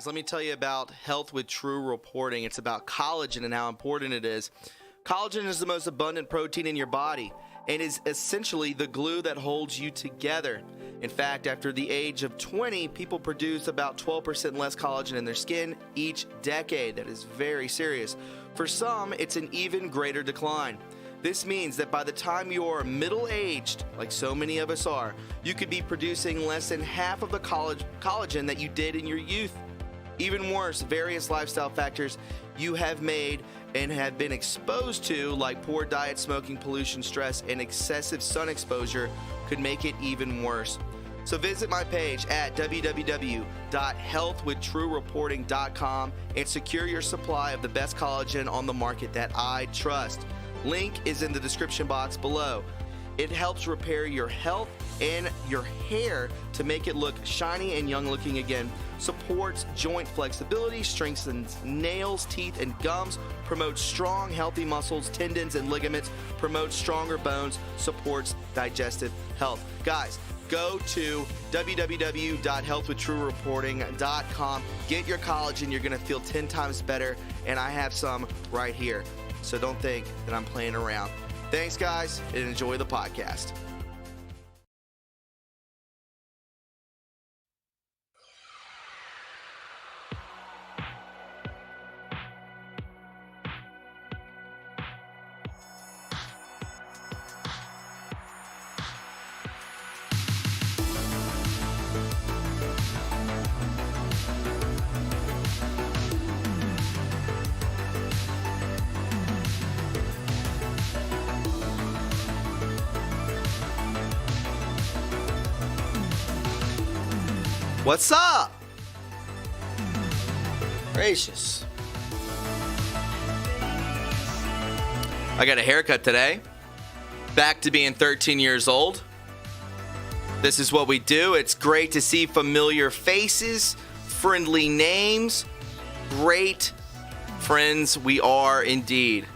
guys, let me tell you about Health with True Reporting. It's about collagen and how important it is. Collagen is the most abundant protein in your body and is essentially the glue that holds you together. In fact, after the age of 20, people produce about 12% less collagen in their skin each decade. That is very serious. For some, it's an even greater decline. This means that by the time you're middle-aged, like so many of us are, you could be producing less than half of the collagen that you did in your youth. Even worse, various lifestyle factors you have made and have been exposed to, like poor diet, smoking, pollution, stress, and excessive sun exposure, could make it even worse. So visit my page at www.healthwithtruereporting.com and secure your supply of the best collagen on the market that I trust. Link is in the description box below. It helps repair your health and your hair to make it look shiny and young looking again. Supports joint flexibility, strengthens nails, teeth, and gums, promotes strong, healthy muscles, tendons, and ligaments, promotes stronger bones, supports digestive health. Guys, go to www.healthwithtruereporting.com. Get your collagen. You're going to feel 10 times better, and I have some right here. So don't think that I'm playing around. Thanks, guys, and enjoy the podcast. What's up? Gracious. I got a haircut today. Back to being 13 years old. This is what we do. It's great to see familiar faces, friendly names. Great friends we are indeed.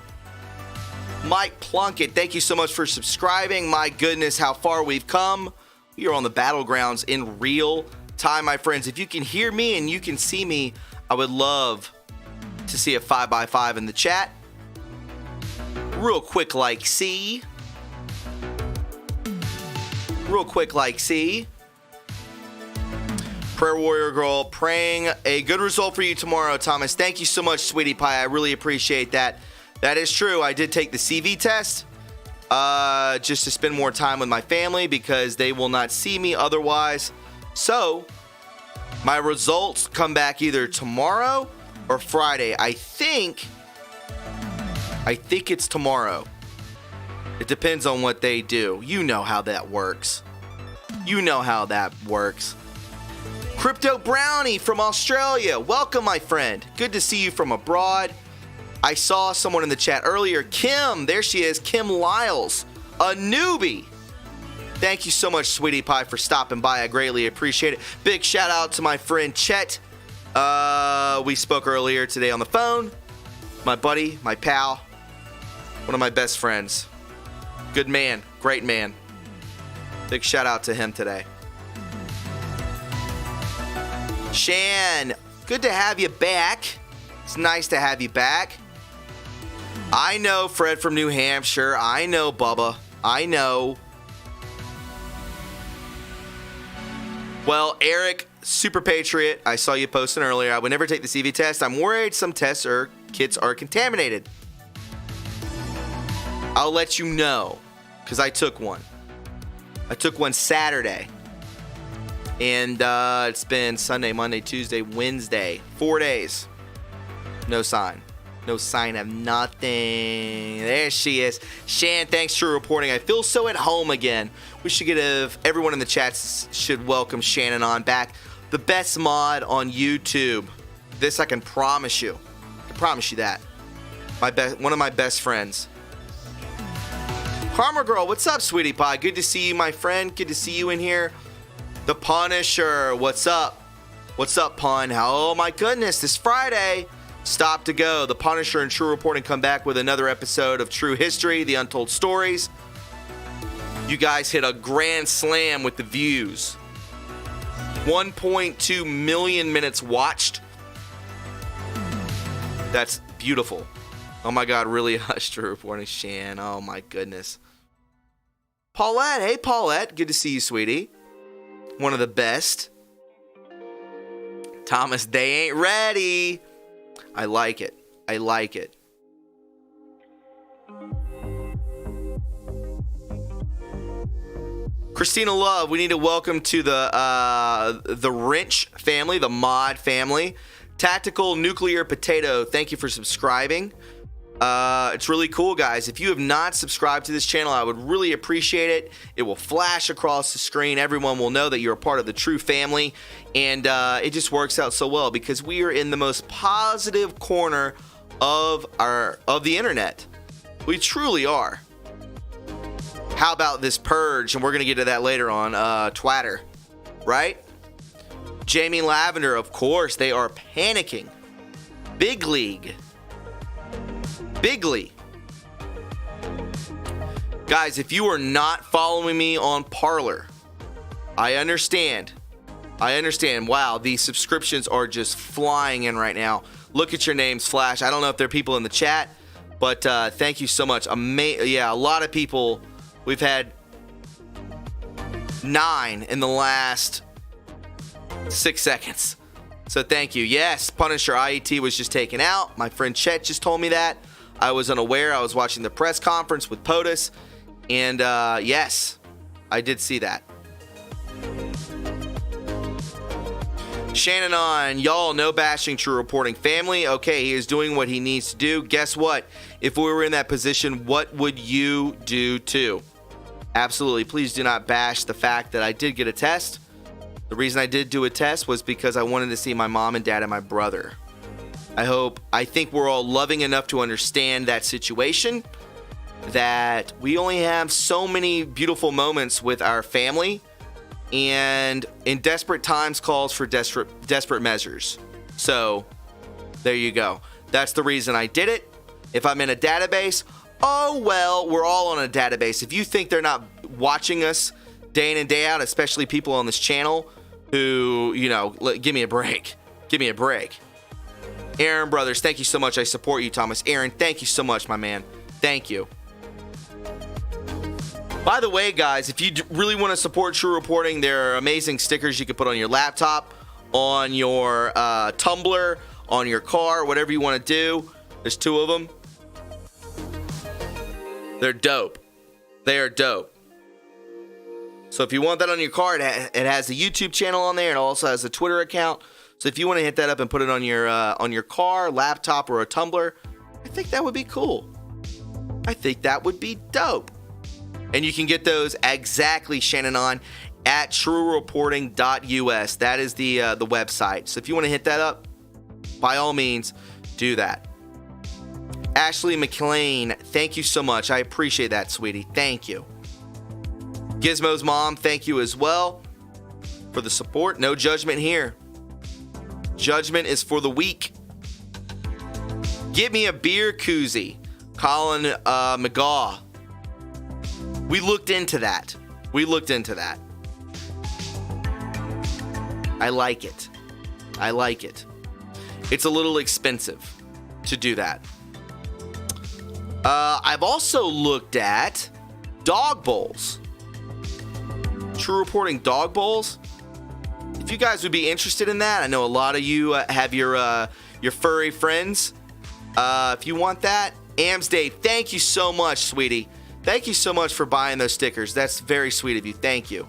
Mike Plunkett, thank you so much for subscribing. My goodness, how far we've come. We are on the battlegrounds in real time, my friends. If you can hear me and you can see me, I would love to see a 5x5 in the chat. Real quick like see. Real quick like see. Prayer Warrior Girl praying a good result for you tomorrow, Thomas. Thank you so much, sweetie pie. I really appreciate that. That is true. I did take the CV test just to spend more time with my family because they will not see me otherwise. So, my results come back either tomorrow or Friday. I think it's tomorrow. It depends on what they do. You know how that works. Crypto Brownie from Australia. Welcome, my friend. Good to see you from abroad. I saw someone in the chat earlier. Kim, there she is. Kim Lyles, a newbie. Thank you so much, sweetie pie, for stopping by. I greatly appreciate it. Big shout out to my friend Chet. We spoke earlier today on the phone. My buddy, my pal, one of my best friends. Good man, great man. Big shout out to him today. Shan, good to have you back. It's nice to have you back. I know Fred from New Hampshire. I know Bubba. I know. Well, Eric, Super Patriot, I saw you posting earlier. I would never take the CV test. I'm worried some tests or kits are contaminated. I'll let you know, because I took one. I took one Saturday. And it's been Sunday, Monday, Tuesday, Wednesday. 4 days. No sign. No sign of nothing. There she is. Shan, thanks for reporting. I feel so at home again. We should give everyone in the chats should welcome Shannon on back. The best mod on YouTube. This I can promise you. I can promise you that. One of my best friends. Karma Girl, what's up, sweetie pie? Good to see you, my friend. Good to see you in here. The Punisher, what's up? What's up, Pun? Oh my goodness, this Friday. Stop to go. The Punisher and True Reporting come back with another episode of True History, The Untold Stories. You guys hit a grand slam with the views. 1.2 million minutes watched That's beautiful. Oh my God, really hush True Reporting. Shan, oh my goodness. Paulette, hey Paulette, good to see you, sweetie. One of the best. Thomas, they ain't ready. I like it. I like it. Christina Love, we need to welcome to the Wrench family, the Mod family. Tactical Nuclear Potato, thank you for subscribing. It's really cool, guys. If you have not subscribed to this channel, I would really appreciate it. It will flash across the screen. Everyone will know that you're a part of the True family, and it just works out so well because we are in the most positive corner of the internet. We truly are. How about this purge? And we're gonna get to that later on. Twitter, right? Jamie Lavender, of course, they are panicking. Big league. Bigly. Guys, if you are not following me on Parler, I understand. Wow, these subscriptions are just flying in right now. Look at your names flash. I don't know if there are people in the chat, but thank you so much. Yeah, a lot of people. We've had 9 in the last 6 seconds. So thank you. Yes, Punisher IET was just taken out. My friend Chet just told me that. I was unaware. I was watching the press conference with POTUS. And yes, I did see that. Shannon on, y'all, no bashing True Reporting family. Okay, he is doing what he needs to do. Guess what? If we were in that position, what would you do too? Absolutely. Please do not bash the fact that I did get a test. The reason I did do a test was because I wanted to see my mom and dad and my brother. I think we're all loving enough to understand that situation, that we only have so many beautiful moments with our family, and in desperate times calls for desperate measures. So there you go. That's the reason I did it. If I'm in a database, oh well, we're all on a database. If you think they're not watching us day in and day out, especially people on this channel who, you know, give me a break. Give me a break. Aaron Brothers, thank you so much. I support you, Thomas. Aaron, thank you so much, my man. Thank you. By the way, guys, if you really want to support True Reporting, there are amazing stickers you can put on your laptop, on your Tumblr, on your car, whatever you want to do. There's 2 of them. They're dope. They are dope. So if you want that on your car, it has a YouTube channel on there. It also has a Twitter account. So if you want to hit that up and put it on your car, laptop, or a Tumblr, I think that would be cool. I think that would be dope. And you can get those exactly, Shannon, on at TRUreporting.us. That is the website. So if you want to hit that up, by all means, do that. Ashley McLean, thank you so much. I appreciate that, sweetie. Thank you. Gizmo's mom, thank you as well for the support. No judgment here. Judgment is for the weak. Give me a beer koozie. Colin McGaw. We looked into that. I like it. It's a little expensive to do that. I've also looked at dog bowls. True Reporting dog bowls. If you guys would be interested in that, I know a lot of you have your furry friends. If you want that, Amsday, thank you so much, sweetie. Thank you so much for buying those stickers. That's very sweet of you. Thank you.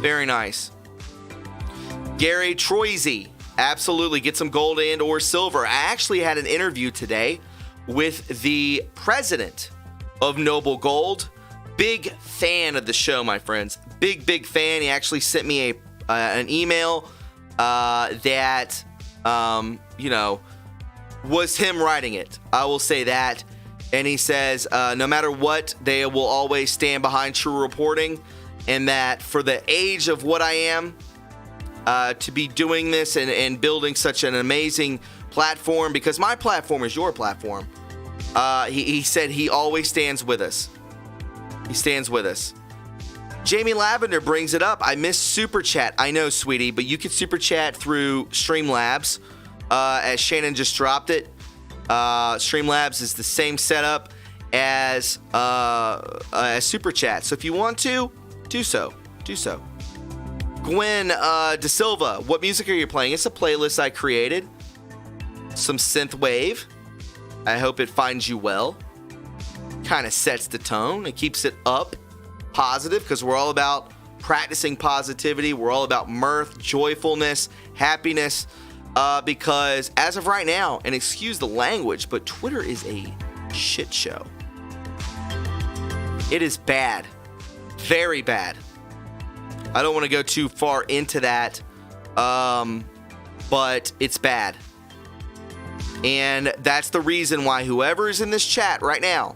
Very nice. Gary Troisy, absolutely. Get some gold and or silver. I actually had an interview today with the president of Noble Gold. Big fan of the show, my friends. Big fan. He actually sent me an email that, was him writing it. I will say that. And he says, no matter what, they will always stand behind True Reporting. And that for the age of what I am, to be doing this and building such an amazing platform, because my platform is your platform, he said he always stands with us. He stands with us. Jamie Lavender brings it up. I miss Super Chat. I know, sweetie, but you can Super Chat through Streamlabs, as Shannon just dropped it. Streamlabs is the same setup as Super Chat. So if you want to, do so. Do so. Gwen De Silva, what music are you playing? It's a playlist I created. Some synth wave. I hope it finds you well. Kind of sets the tone. It keeps it up. Positive, because we're all about practicing positivity. We're all about mirth, joyfulness, happiness. Because as of right now, and excuse the language, but Twitter is a shit show. It is bad. Very bad. I don't want to go too far into that, but it's bad. And that's the reason why whoever is in this chat right now,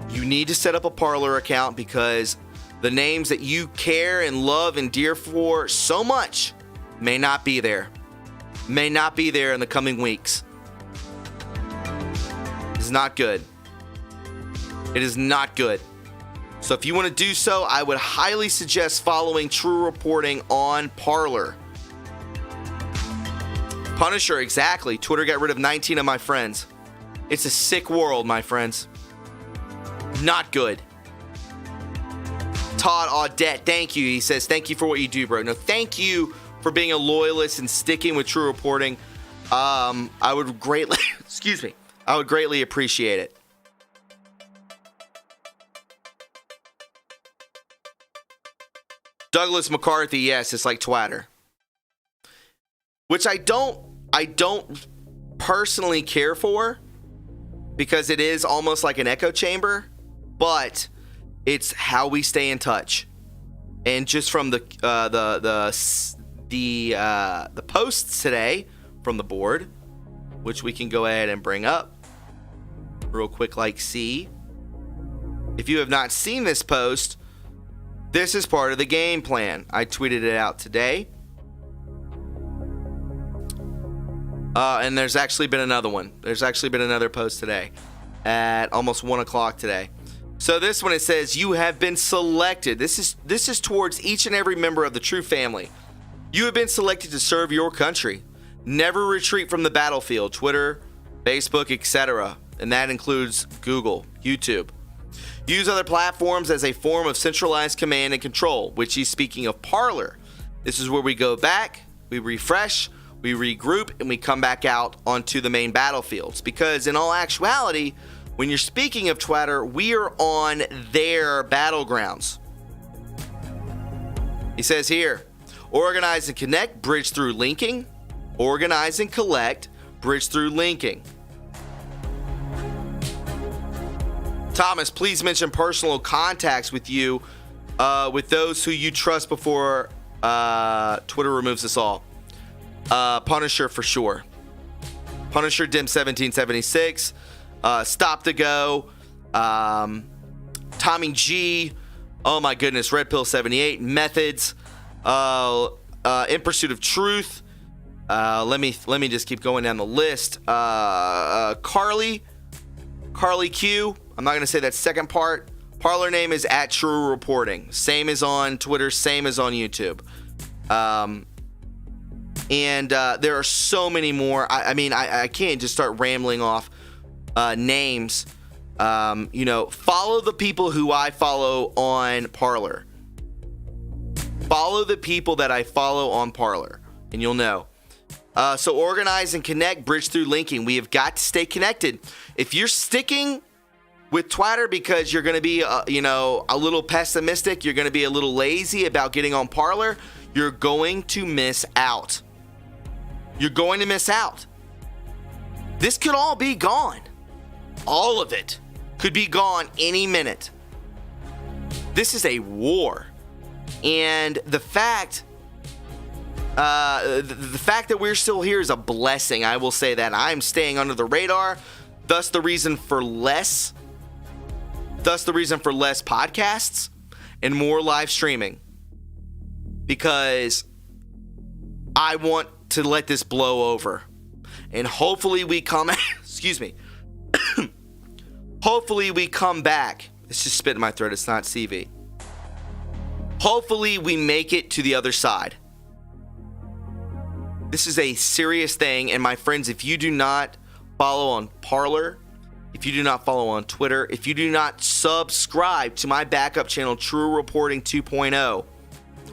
you need to set up a Parler account, because the names that you care and love and dear for so much may not be there. May not be there in the coming weeks. It's not good. It is not good. So if you want to do so, I would highly suggest following True Reporting on Parler. Punisher, exactly. Twitter got rid of 19 of my friends. It's a sick world, my friends. Not good. Todd Audette, thank you. He says, thank you for what you do, bro. No, thank you for being a loyalist and sticking with True Reporting. I would greatly, excuse me, I would greatly appreciate it. Douglas McCarthy, yes, it's like Twitter. Which I don't personally care for, because it is almost like an echo chamber, but it's how we stay in touch. And just from the posts today from the board, which we can go ahead and bring up real quick, like see. If you have not seen this post, this is part of the game plan. I tweeted it out today. And there's actually been another one. There's actually been another post today at almost 1 o'clock today. So this one, it says, you have been selected. This is towards each and every member of the True family. You have been selected to serve your country. Never retreat from the battlefield. Twitter, Facebook, etc. And that includes Google, YouTube. Use other platforms as a form of centralized command and control, which he's speaking of Parler. This is where we go back, we refresh, we regroup, and we come back out onto the main battlefields. Because in all actuality, when you're speaking of Twitter, we are on their battlegrounds. He says here, organize and connect, bridge through linking. Organize and collect, bridge through linking. Thomas, please mention personal contacts with you, with those who you trust before Twitter removes us all. Punisher for sure. Punisher Dim 1776. Stop to Go. Tommy G. Oh my goodness. Red Pill 78. Methods. In Pursuit of Truth. Let me just keep going down the list. Carly Q. I'm not going to say that second part. Parler name is @TrueReporting. Same as on Twitter, same as on YouTube. And there are so many more. I can't just start rambling off names. Follow the people who I follow on Parler. Follow the people that I follow on Parler, and you'll know. So organize and connect, bridge through linking. We have got to stay connected. If you're sticking with Twitter because you're going to be, a little pessimistic, you're going to be a little lazy about getting on Parler, you're going to miss out. You're going to miss out. This could all be gone. All of it could be gone any minute. This is a war. And the fact that we're still here is a blessing. I will say that. I'm staying under the radar. Thus the reason for less podcasts and more live streaming. Because I want to let this blow over. And hopefully we come excuse me. Hopefully we come back. It's just spit in my throat. It's not CV. Hopefully we make it to the other side. This is a serious thing, and my friends, if you do not follow on Parler, if you do not follow on Twitter, if you do not subscribe to my backup channel, True Reporting 2.0,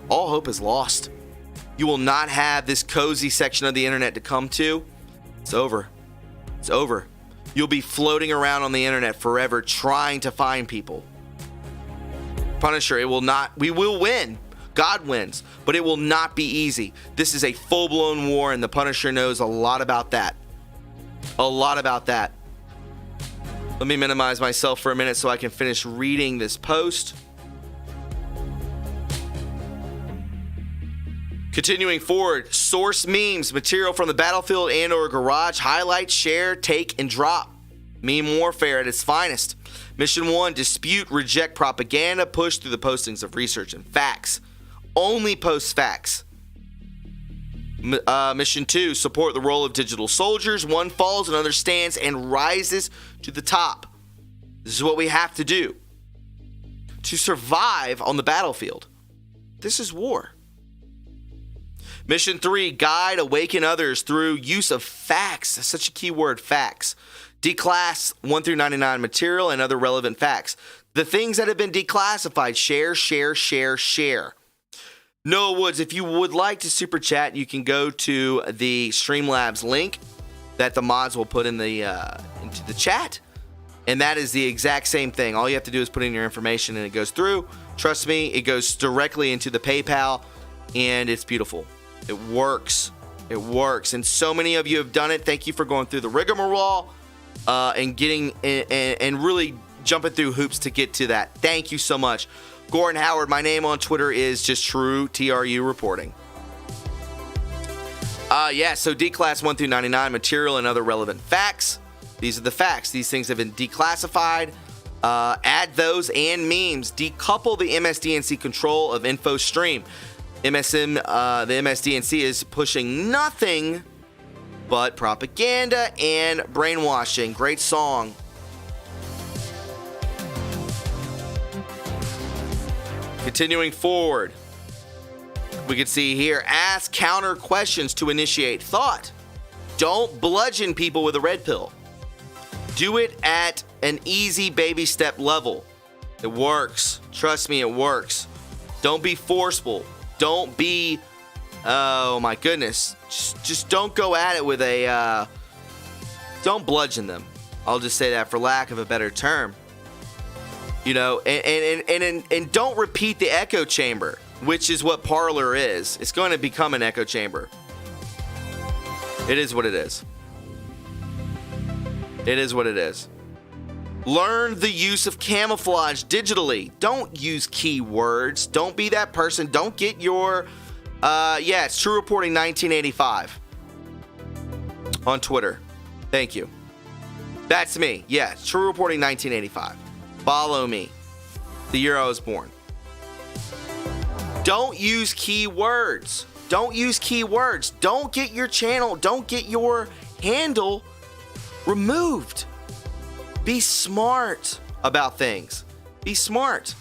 all hope is lost. You will not have this cozy section of the internet to come to. It's over. It's over. You'll be floating around on the internet forever trying to find people. Punisher, we will win. God wins, but it will not be easy. This is a full-blown war, and the Punisher knows a lot about that. A lot about that. Let me minimize myself for a minute so I can finish reading this post. Continuing forward, source memes, material from the battlefield and or garage, highlight, share, take, and drop. Meme warfare at its finest. Mission 1, dispute, reject propaganda, push through the postings of research and facts. Only post facts. Mission 2, support the role of digital soldiers. One falls, another stands and rises to the top. This is what we have to do to survive on the battlefield. This is war. Mission 3, guide, awaken others through use of facts. That's such a key word, facts. Declass 1 through 99 material and other relevant facts. The things that have been declassified, share, share, share, share. Noah Woods, if you would like to super chat, you can go to the Streamlabs link that the mods will put in the into the chat. And that is the exact same thing. All you have to do is put in your information and it goes through. Trust me, it goes directly into the PayPal and it's beautiful. It works. It works. And so many of you have done it. Thank you for going through the rigmarole and getting and really jumping through hoops to get to that. Thank you so much. Gordon Howard, my name on Twitter is just True TRU Reporting. So declass 1 through 99 material and other relevant facts. These are the facts. These things have been declassified. Add those and memes. Decouple the MSDNC control of info stream. The MSDNC is pushing nothing but propaganda and brainwashing. Great song. Continuing forward, we can see here, ask counter questions to initiate thought. Don't bludgeon people with a red pill. Do it at an easy baby step level. It works. Trust me, it works. Don't be forceful. Don't be, oh my goodness. Just don't go at it with a, don't bludgeon them. I'll just say that for lack of a better term. You know, and don't repeat the echo chamber, which is what Parler is. It's going to become an echo chamber. It is what it is. It is what it is. Learn the use of camouflage digitally. Don't use keywords. Don't be that person. Don't get your, it's True Reporting 1985 on Twitter. Thank you. That's me. Yeah, True Reporting 1985. Follow me. The year I was born. Don't use keywords. Don't use keywords. Don't get your channel, don't get your handle removed. Be smart about things. Be smart.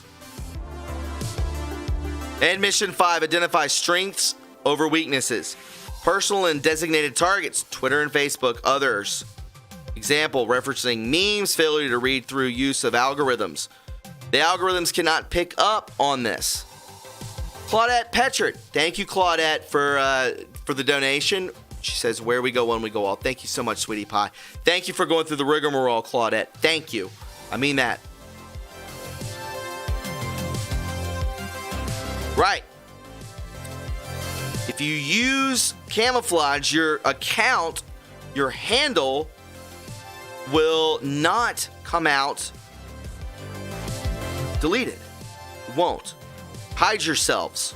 And mission 5, identify strengths over weaknesses. Personal and designated targets, Twitter and Facebook, others. Example, referencing memes, failure to read through use of algorithms. The algorithms cannot pick up on this. Claudette Petrit, thank you, Claudette, for the donation. She says, where we go, when we go all. Thank you so much, sweetie pie. Thank you for going through the rigmarole, Claudette. Thank you. I mean that. Right. If you use camouflage, your account, your handle will not come out deleted. It won't. Hide yourselves.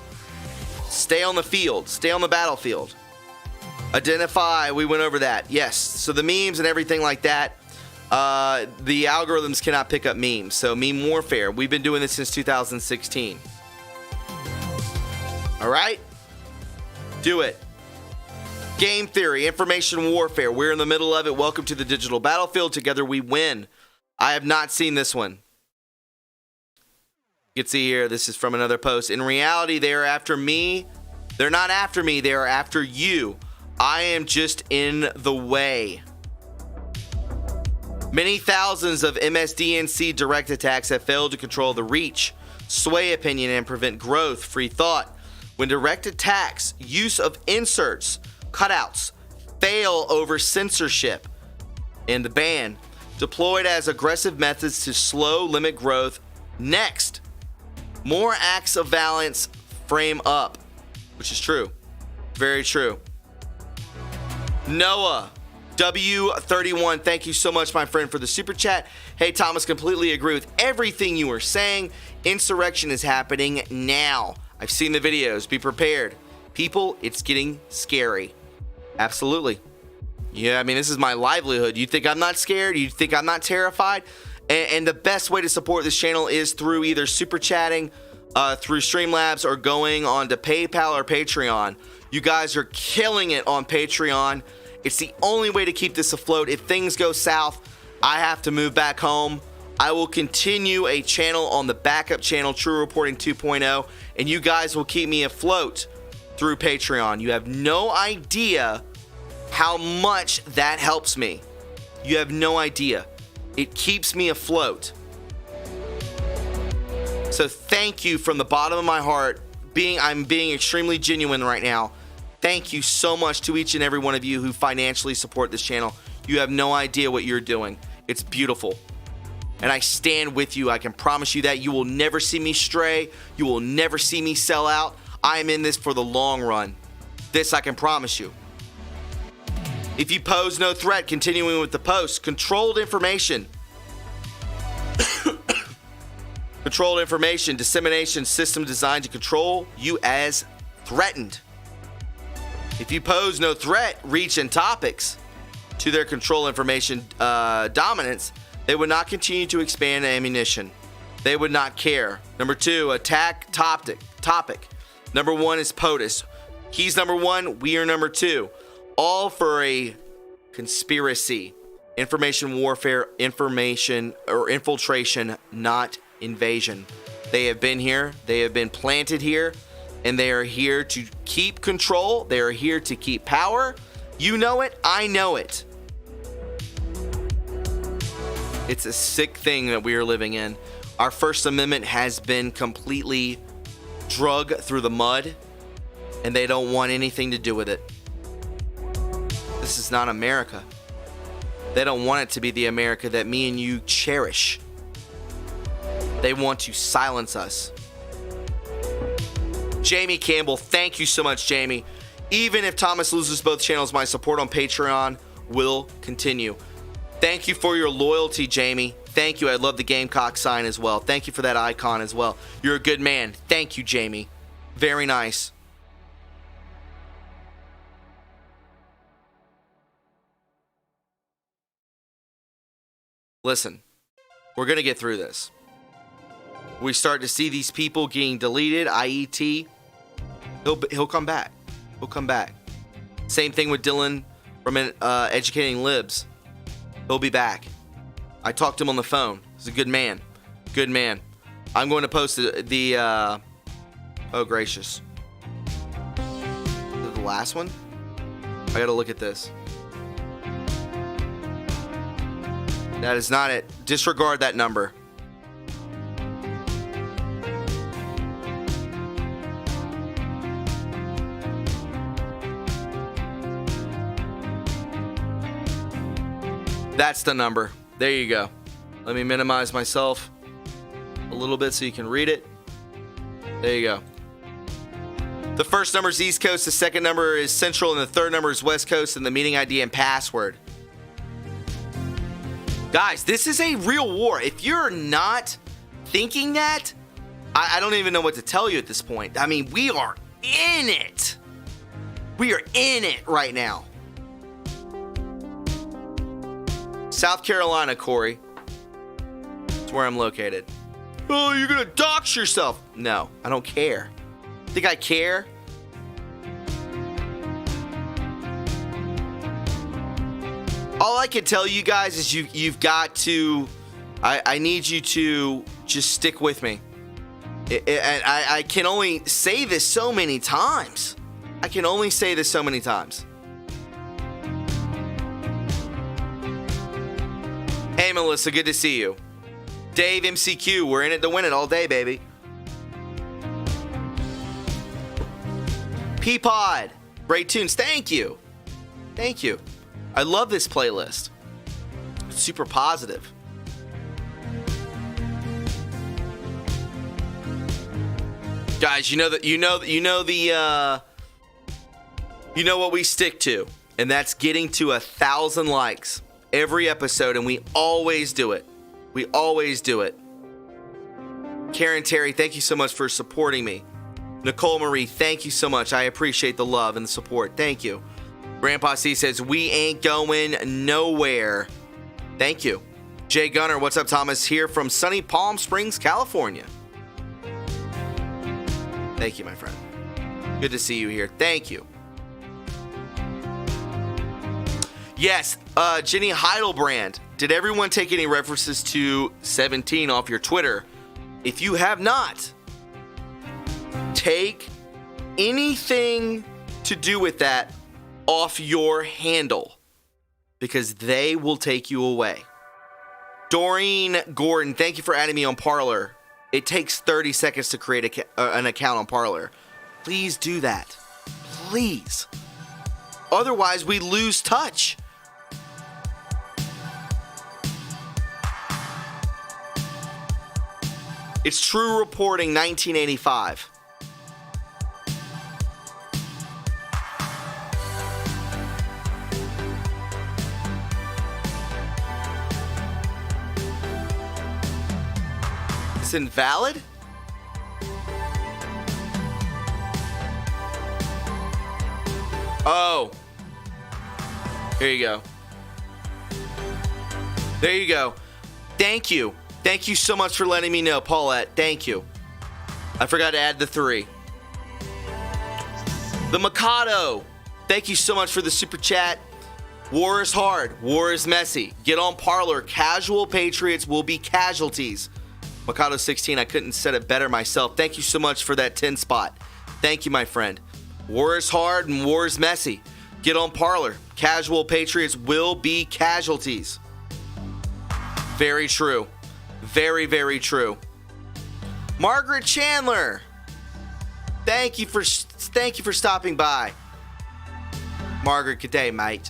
Stay on the field. Stay on the battlefield. Identify. We went over that. Yes. So the memes and everything like that, the algorithms cannot pick up memes. So meme warfare. We've been doing this since 2016. All right? Do it. Game theory, information warfare. We're in the middle of it. Welcome to the digital battlefield. Together we win. I have not seen this one. You can see here, this is from another post. In reality, they are after me. They're not after me. They are after you. I am just in the way. Many thousands of MSDNC direct attacks have failed to control the reach, sway opinion, and prevent growth, free thought. When direct attacks, use of inserts, cutouts, fail over censorship, and the ban, deployed as aggressive methods to slow, limit growth. Next, more acts of violence frame up, which is true. Very true. Noah W31, thank you so much, my friend, for the super chat. Hey, Thomas, completely agree with everything you were saying. Insurrection is happening now. I've seen the videos. Be prepared. People, it's getting scary. Absolutely. Yeah, I mean, this is my livelihood. You think I'm not scared? You think I'm not terrified? And the best way to support this channel is through either super chatting, through Streamlabs, or going on to PayPal or Patreon. You guys are killing it on Patreon. It's the only way to keep this afloat. If things go south, I have to move back home. I will continue a channel on the backup channel, True Reporting 2.0, and you guys will keep me afloat through Patreon. You have no idea how much that helps me. You have no idea. It keeps me afloat. So thank you from the bottom of my heart. I'm being extremely genuine right now. Thank you so much to each and every one of you who financially support this channel. You have no idea what you're doing. It's beautiful. And I stand with you. I can promise you that. You will never see me stray. You will never see me sell out. I am in this for the long run. This I can promise you. If you pose no threat, continuing with the post, controlled information. Controlled information dissemination system designed to control you as threatened. If you pose no threat, reach, and topics to their control information dominance, they would not continue to expand ammunition. They would not care. Number 2, attack topic. Number 1 is POTUS. He's number 1, we are number 2. All for a conspiracy. Information warfare, information or infiltration, not invasion. They have been here. They have been planted here. And they are here to keep control. They are here to keep power. You know it. I know it. It's a sick thing that we are living in. Our First Amendment has been completely drug through the mud, and they don't want anything to do with it. This is not America. They don't want it to be the America that me and you cherish. They want to silence us. Jamie Campbell, thank you so much, Jamie. Even if Thomas loses both channels, my support on Patreon will continue. Thank you for your loyalty, Jamie. Thank you. I love the Gamecock sign as well. Thank you for that icon as well. You're a good man. Thank you, Jamie. Very nice. Listen, we're going to get through this. We start to see these people getting deleted, IET. He'll come back. He'll come back. Same thing with Dylan from Educating Libs. He'll be back. I talked to him on the phone. He's a good man. Good man. I'm going to post the oh, gracious. The last one? I got to look at this. That is not it. Disregard that number. That's the number. There you go. Let me minimize myself a little bit so you can read it. There you go. The first number is East Coast, the second number is Central, and the third number is West Coast, and the meeting ID and password. Guys, this is a real war. If you're not thinking that, I don't even know what to tell you at this point. I mean, we are in it. We are in it right now. South Carolina, Corey. That's where I'm located. Oh, you're gonna dox yourself. No, I don't care. Think I care? All I can tell you guys is you've got to, I need you to just stick with me. And I can only say this so many times. Hey, Melissa, good to see you. Dave, MCQ, we're in it to win it all day, baby. P-Pod, great tunes. Thank you. I love this playlist. It's super positive. Guys, you know what we stick to, and that's getting to 1,000 likes every episode, and we always do it. Karen Terry, thank you so much for supporting me. Nicole Marie, thank you so much. I appreciate the love and the support. Thank you. Grandpa C says, we ain't going nowhere. Thank you. Jay Gunner, what's up, Thomas? Here from sunny Palm Springs, California. Thank you, my friend. Good to see you here. Thank you. Yes, Jenny Heidelbrand. Did everyone take any references to 17 off your Twitter? If you have not, take anything to do with that off your handle, because they will take you away. Doreen Gordon, thank you for adding me on Parler. It takes 30 seconds to create an account on Parler. Please do that. Please. Otherwise, we lose touch. It's True Reporting 1985. It's invalid? Oh. Here you go. There you go. Thank you. Thank you so much for letting me know, Paulette. Thank you. I forgot to add the 3. The Mikado. Thank you so much for the super chat. War is hard. War is messy. Get on Parler. Casual patriots will be casualties. Mikado 16, I couldn't set it better myself. Thank you so much for that 10 spot. Thank you, my friend. War is hard and war is messy. Get on Parler. Casual patriots will be casualties. Very true. Very, very true. Margaret Chandler. Thank you for stopping by. Margaret, good day, mate.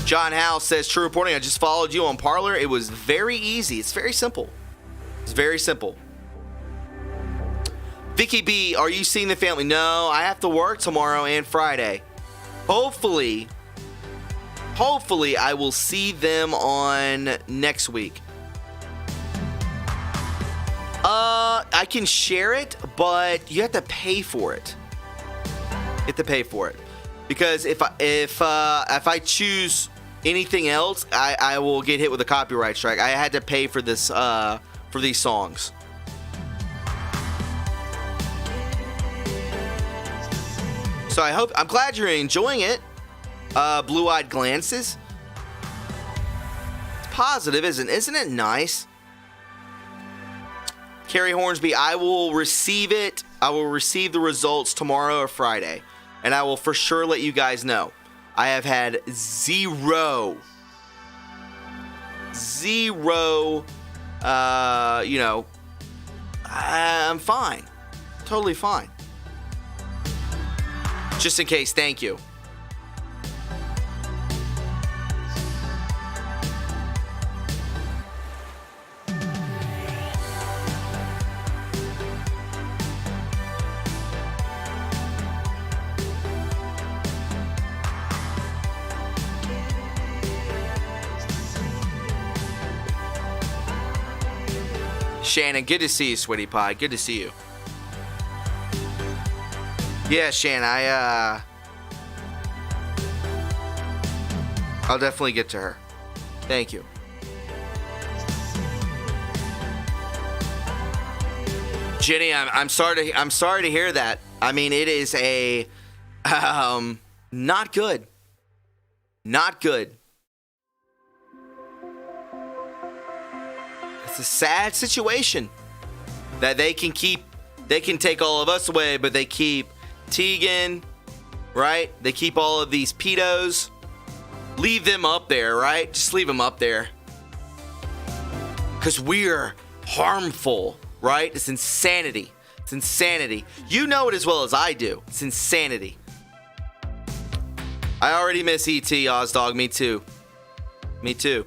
John Howe says, True Reporting, I just followed you on Parler. It was very easy. It's very simple. Vicky B, are you seeing the family? No, I have to work tomorrow and Friday. Hopefully I will see them on next week. I can share it, but you have to pay for it. Because if I choose anything else, I will get hit with a copyright strike. I had to pay for this for these songs. So I'm glad you're enjoying it. Blue-eyed glances. It's positive, isn't it nice? Carrie Hornsby, I will receive it. I will receive the results tomorrow or Friday, and I will for sure let you guys know. I have had zero, I'm fine. Totally fine. Just in case, thank you. Shannon, good to see you, Sweaty Pie. Good to see you. Yeah, Shannon, I'll definitely get to her. Thank you. Jenny, I'm sorry to hear that. I mean, it is a not good. Not good. It's a sad situation. that they can take all of us away, but they keep Tegan, right? They keep all of these pedos. Leave them up there, right? Just leave them up there. Because we're harmful, right? It's insanity. It's insanity. You know it as well as I do. It's insanity. I already miss ET, Ozdog. Me too. Me too.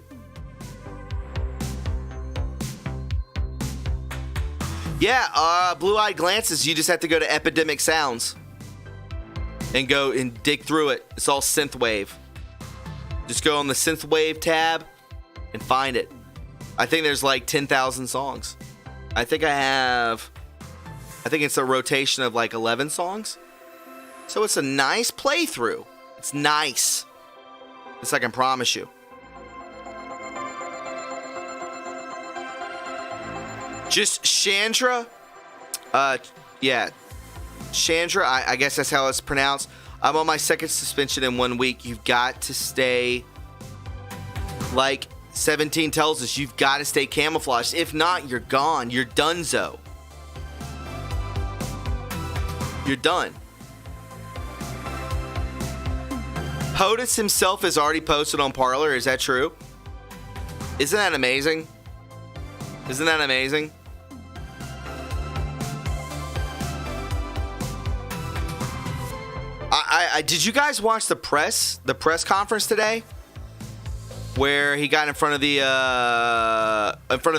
Yeah, Blue-Eyed Glances, you just have to go to Epidemic Sounds and go and dig through it. It's all synthwave. Just go on the synthwave tab and find it. I think there's like 10,000 songs. I think it's a rotation of like 11 songs. So it's a nice playthrough. It's nice. This I can promise you. Just Chandra. Yeah. Chandra, I guess that's how it's pronounced. I'm on my second suspension in 1 week. You've got to stay, like 17 tells us, you've got to stay camouflaged. If not, you're gone. You're donezo. You're done. POTUS himself has already posted on Parler. Is that true? Isn't that amazing? Isn't that amazing? Did you guys watch the press conference today, where he got in front of the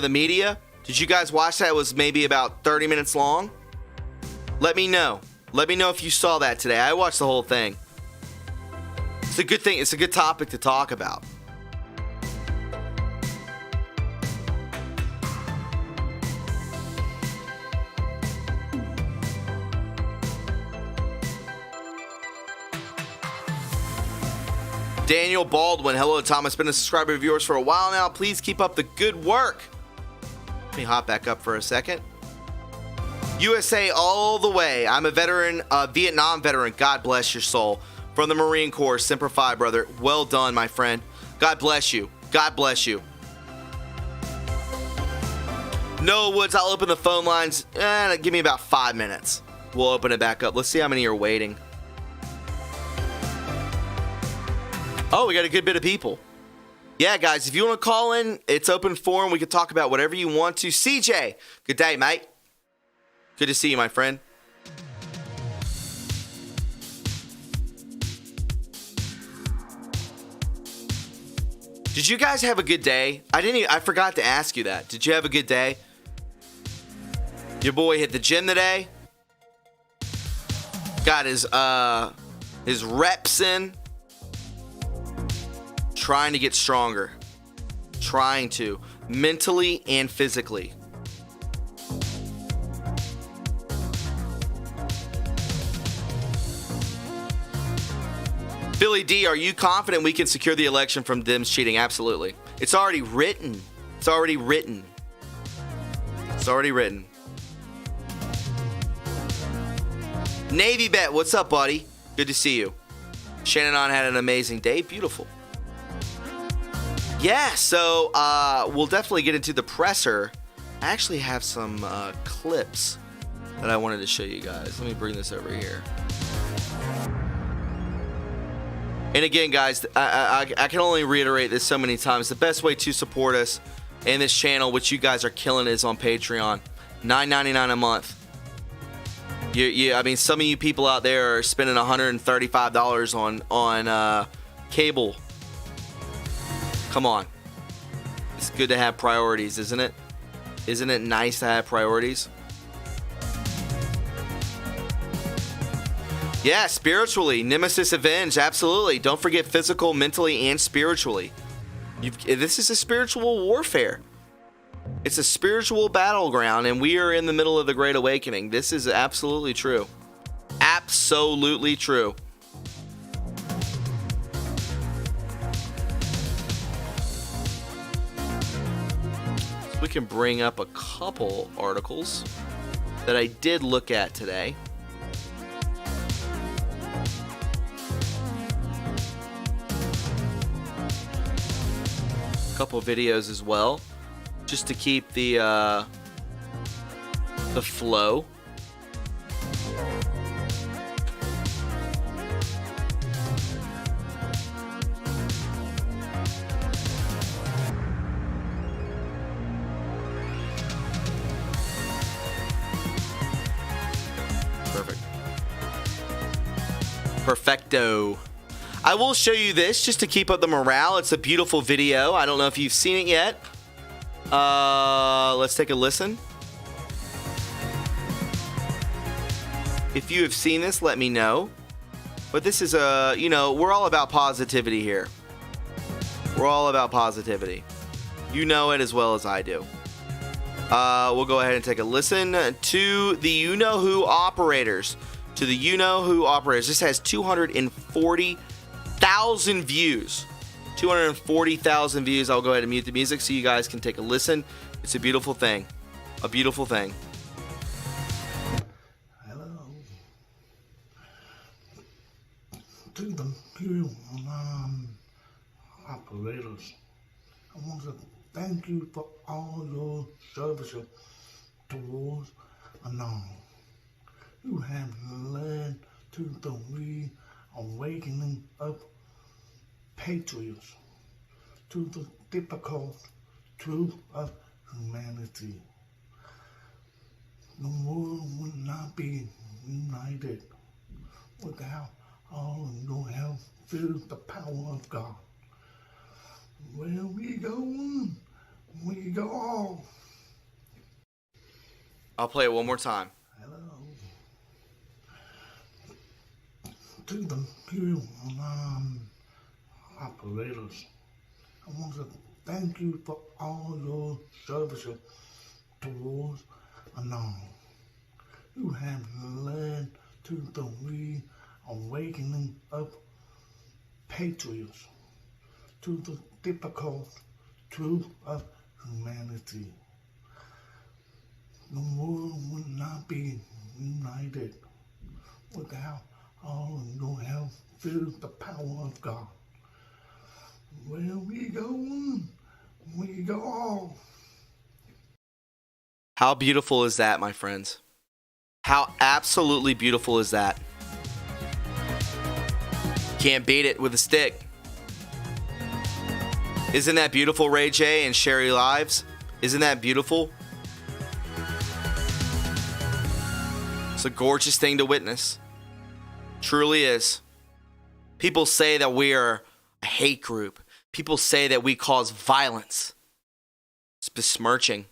media? Did you guys watch that? It was maybe about 30 minutes long. Let me know. Let me know if you saw that today. I watched the whole thing. It's a good thing. It's a good topic to talk about. Daniel Baldwin, hello Thomas, been a subscriber of yours for a while now. Please keep up the good work. Let me hop back up for a second. USA all the way. I'm a veteran, Vietnam veteran. God bless your soul. From the Marine Corps, Semper Fi, brother. Well done, my friend. God bless you. God bless you. Noah Woods, I'll open the phone lines. Give me about 5 minutes. We'll open it back up. Let's see how many are waiting. Oh, we got a good bit of people. Yeah, guys, if you want to call in, it's open forum. We can talk about whatever you want to. CJ, good day, mate. Good to see you, my friend. Did you guys have a good day? I forgot to ask you that. Did you have a good day? Your boy hit the gym today. Got his reps in. Trying to get stronger. Trying to. Mentally and physically. Billy D, are you confident we can secure the election from Dems cheating? Absolutely. It's already written. It's already written. It's already written. Navy Bet, what's up, buddy? Good to see you. Shannon had an amazing day. Beautiful. Yeah, so we'll definitely get into the presser. I actually have some clips that I wanted to show you guys. Let me bring this over here. And again, guys, I can only reiterate this so many times. The best way to support us and this channel, which you guys are killing, is on Patreon. $9.99 a month. I mean, some of you people out there are spending $135 on cable. Come on. It's good to have priorities, isn't it? Isn't it nice to have priorities? Yeah, spiritually. Nemesis Avenged. Absolutely. Don't forget physical, mentally, and spiritually. This is a spiritual warfare. It's a spiritual battleground, and we are in the middle of the Great Awakening. This is absolutely true. Absolutely true. So we can bring up a couple articles that I did look at today. Couple videos as well, just to keep the the flow. Perfect. Perfecto. I will show you this just to keep up the morale. It's a beautiful video. I don't know if you've seen it yet. Let's take a listen. If you have seen this, let me know. But this is you know, we're all about positivity here. We're all about positivity. You know it as well as I do. We'll go ahead and take a listen to the You Know Who operators. To the You Know Who operators. This has 240,000 views. 240,000 views. I'll go ahead and mute the music so you guys can take a listen. It's a beautiful thing. A beautiful thing. Hello. To the few operators, I want to thank you for all your services towards unknown. You have led to the reawakening of patriots, to the difficult truth of humanity. The world would not be united without all of your help through the power of God. Where we go, we go all. I'll play it one more time. Hello. To the few operators, I want to thank you for all your services towards unknown. You have led to the reawakening of patriots, to the difficult truth of humanity. The world would not be united without all of your help through the power of God. Where we go, we go all. How beautiful is that, my friends? How absolutely beautiful is that? Can't beat it with a stick. Isn't that beautiful, Ray J and Sherry Lives? Isn't that beautiful? It's a gorgeous thing to witness. Truly is. People say that we are a hate group. People say that we cause violence. It's besmirching.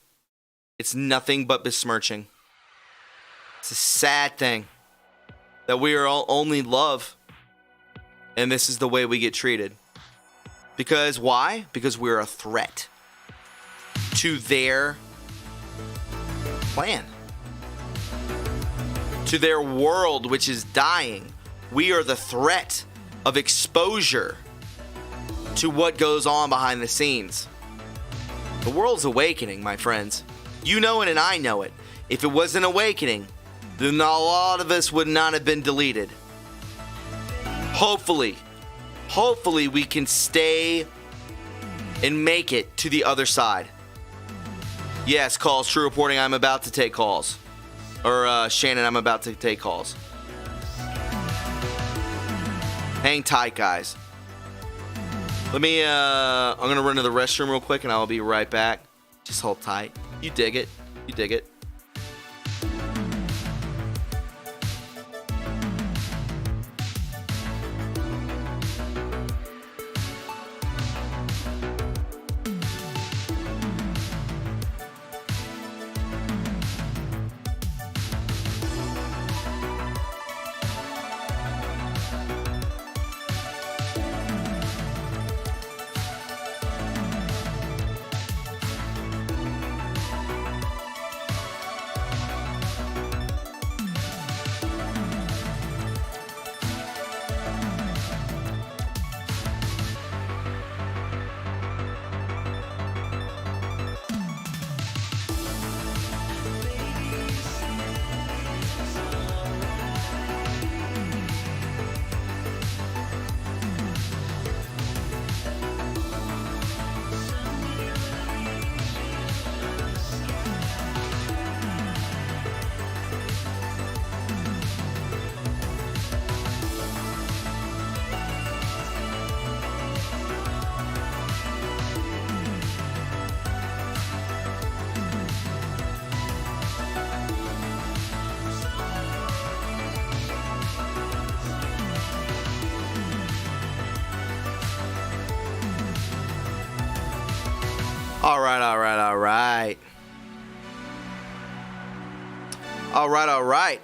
It's nothing but besmirching. It's a sad thing that we are all only love, and this is the way we get treated. Because why? Because we're a threat to their plan, to their world, which is dying. We are the threat of exposure to what goes on behind the scenes. The world's awakening, my friends. You know it and I know it. If it was an awakening, then a lot of us would not have been deleted. Hopefully we can stay and make it to the other side. Yes, calls. True reporting. I'm about to take calls. Or Shannon, I'm about to take calls. Hang tight, guys. Let me, I'm going to run to the restroom real quick and I'll be right back. Just hold tight. You dig it. You dig it. All right, all right, all right. All right, all right.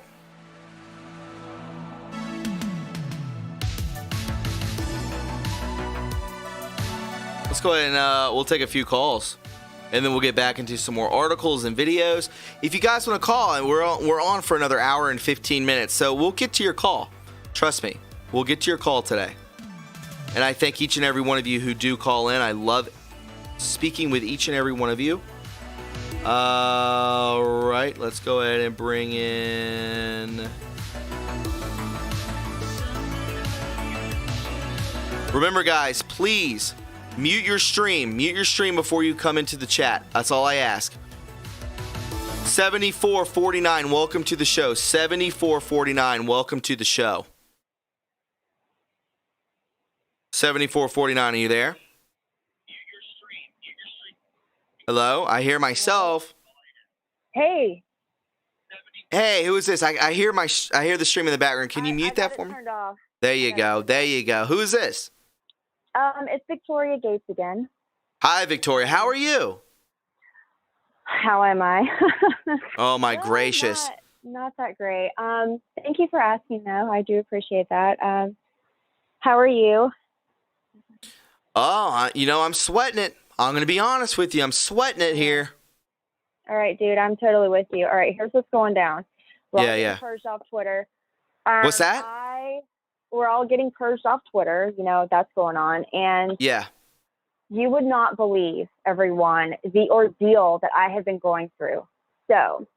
Let's go ahead and we'll take a few calls, and then we'll get back into some more articles and videos. If you guys want to call, and we're on for another hour and 15 minutes, so we'll get to your call. Trust me, we'll get to your call today. And I thank each and every one of you who do call in. I love speaking with each and every one of you. All right, let's go ahead and bring in. Remember, guys, please mute your stream. Mute your stream before you come into the chat. That's all I ask. 7449, welcome to the show. 7449, welcome to the show. 7449, are you there? Hello, I hear myself. Hey. Hey, who is this? I hear the stream in the background. Can you mute that for me? Turned off. There you go. There you go. Who is this? It's Victoria Gates again. Hi, Victoria. How are you? How am I? Oh my gracious. Not that great. Thank you for asking, though. I do appreciate that. How are you? Oh, I'm sweating it. I'm going to be honest with you. I'm sweating it here. All right, dude. I'm totally with you. All right, here's what's going down. We're all getting purged off Twitter. What's that? We're all getting purged off Twitter. That's going on. And yeah, you would not believe, everyone, the ordeal that I have been going through. So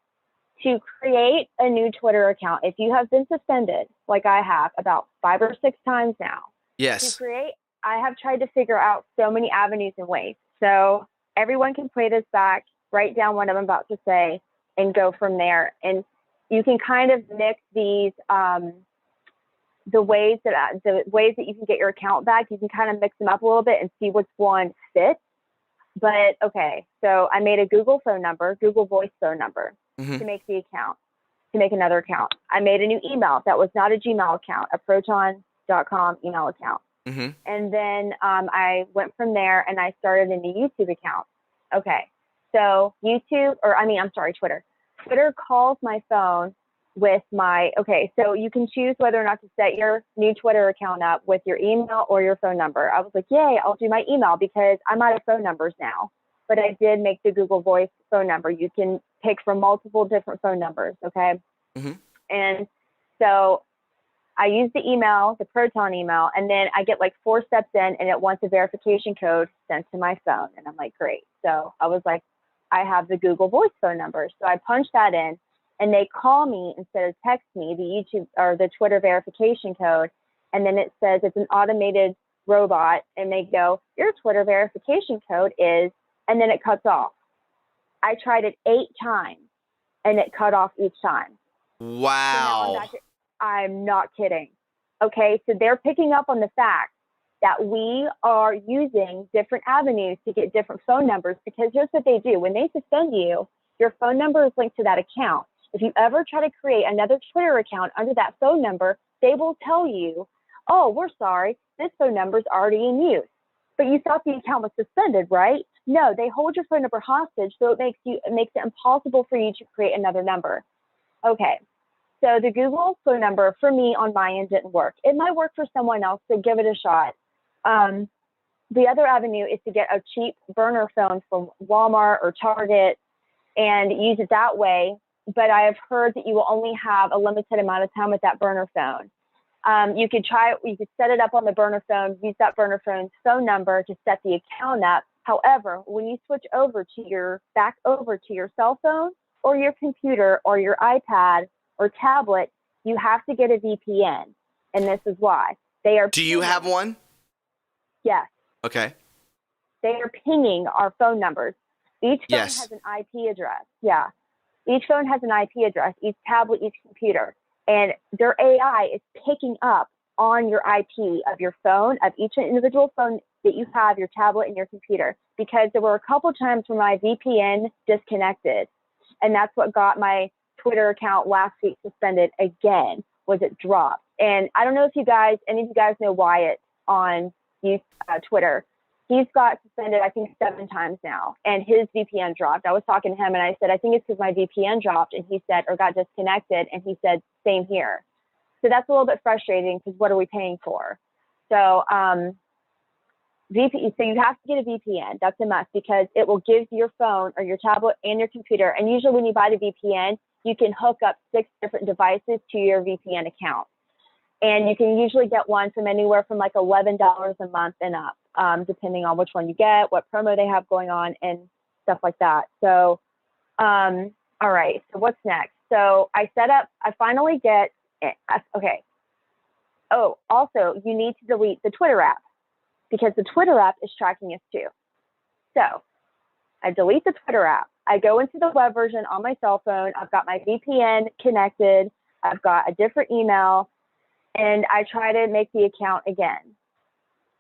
to create a new Twitter account, if you have been suspended, like I have about 5 or 6 times now, yes, I have tried to figure out so many avenues and ways. So everyone can play this back, write down what I'm about to say, and go from there. And you can kind of mix these, the ways that you can get your account back. You can kind of mix them up a little bit and see which one fits. But okay, so I made a Google Voice phone number to make the account, to make another account. I made a new email that was not a Gmail account, a proton.com email account. And then I went from there and I started a new YouTube account. Okay, so Twitter. Twitter calls my phone with so you can choose whether or not to set your new Twitter account up with your email or your phone number. I was like, yay, I'll do my email because I'm out of phone numbers now. But I did make the Google Voice phone number. You can pick from multiple different phone numbers, okay? And so I use the email, the Proton email, and then I get like 4 steps in and it wants a verification code sent to my phone. And I'm like, great. So I was like, I have the Google Voice phone number. So I punch that in and they call me instead of text me the YouTube or the Twitter verification code. And then it says it's an automated robot and they go, your Twitter verification code is, and then it cuts off. I tried it 8 times and it cut off each time. Wow. So I'm not kidding. Okay, so they're picking up on the fact that we are using different avenues to get different phone numbers because here's what they do. When they suspend you, your phone number is linked to that account. If you ever try to create another Twitter account under that phone number, they will tell you, oh, we're sorry, this phone number is already in use. But you thought the account was suspended, right? No, they hold your phone number hostage, so it makes it impossible for you to create another number. Okay. So the Google phone number for me on my end didn't work. It might work for someone else, so give it a shot. The other avenue is to get a cheap burner phone from Walmart or Target and use it that way. But I have heard that you will only have a limited amount of time with that burner phone. You could set it up on the burner phone, use that burner phone's phone number to set the account up. However, when you switch back over to your cell phone or your computer or your iPad or tablet, you have to get a VPN. And this is why. Do you have one? Yes. Okay. They are pinging our phone numbers. Each phone has an IP address. Yeah. Each phone has an IP address, each tablet, each computer. And their AI is picking up on your IP of your phone, of each individual phone that you have, your tablet and your computer. Because there were a couple times when my VPN disconnected. And that's what got my Twitter account last week suspended again, was it dropped. And I don't know if any of you guys know Wyatt on Twitter. he's got suspended, I think, 7 times now, and his VPN dropped. I was talking to him, and I said, I think it's because my VPN dropped, and he said, or got disconnected, and he said, same here. So that's a little bit frustrating because what are we paying for? So so you have to get a VPN. That's a must because it will give your phone or your tablet and your computer. And usually when you buy the VPN, you can hook up 6 different devices to your VPN account. And you can usually get one from anywhere from like $11 a month and up, depending on which one you get, what promo they have going on, and stuff like that. So, all right. So what's next? So I finally get, okay. Oh, also, you need to delete the Twitter app because the Twitter app is tracking us too. So I delete the Twitter app. I go into the web version on my cell phone. I've got my VPN connected. I've got a different email, and I try to make the account again.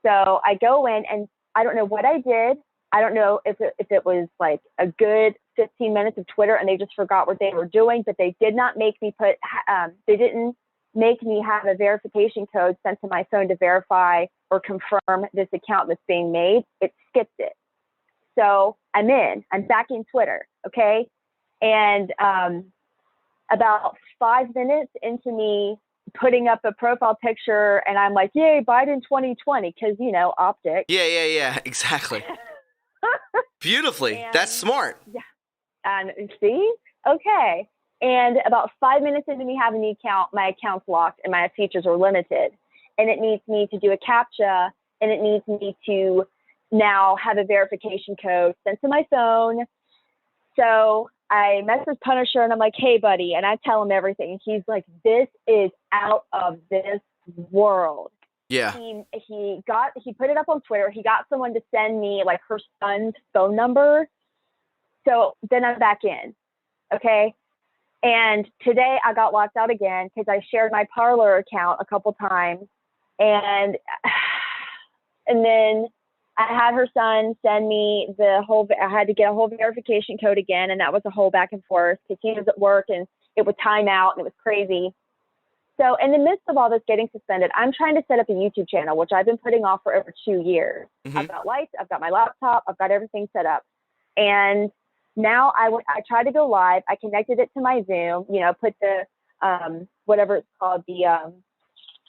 So I go in, and I don't know what I did. I don't know if it was like a good 15 minutes of Twitter and they just forgot what they were doing, but they did not make me they didn't make me have a verification code sent to my phone to verify or confirm this account that's being made. It skipped it. So I'm back in Twitter. Okay. And about 5 minutes into me putting up a profile picture and I'm like, yay, Biden 2020. Cause optics. Yeah. Exactly. Beautifully. That's smart. Yeah. And see? Okay. And about 5 minutes into me having the account, my account's locked and my features are limited. And it needs me to do a CAPTCHA and it needs me to now have a verification code sent to my phone. So I message Punisher and I'm like, hey, buddy. And I tell him everything. And he's like, this is out of this world. Yeah. He put it up on Twitter. He got someone to send me like her son's phone number. So then I'm back in. Okay. And today I got locked out again because I shared my Parler account a couple times. And then I had her son send me I had to get a whole verification code again. And that was a whole back and forth because he was at work and it would time out and it was crazy. So in the midst of all this getting suspended, I'm trying to set up a YouTube channel, which I've been putting off for over 2 years. Mm-hmm. I've got lights, I've got my laptop, I've got everything set up. And now I tried to go live. I connected it to my Zoom, put the, whatever it's called, the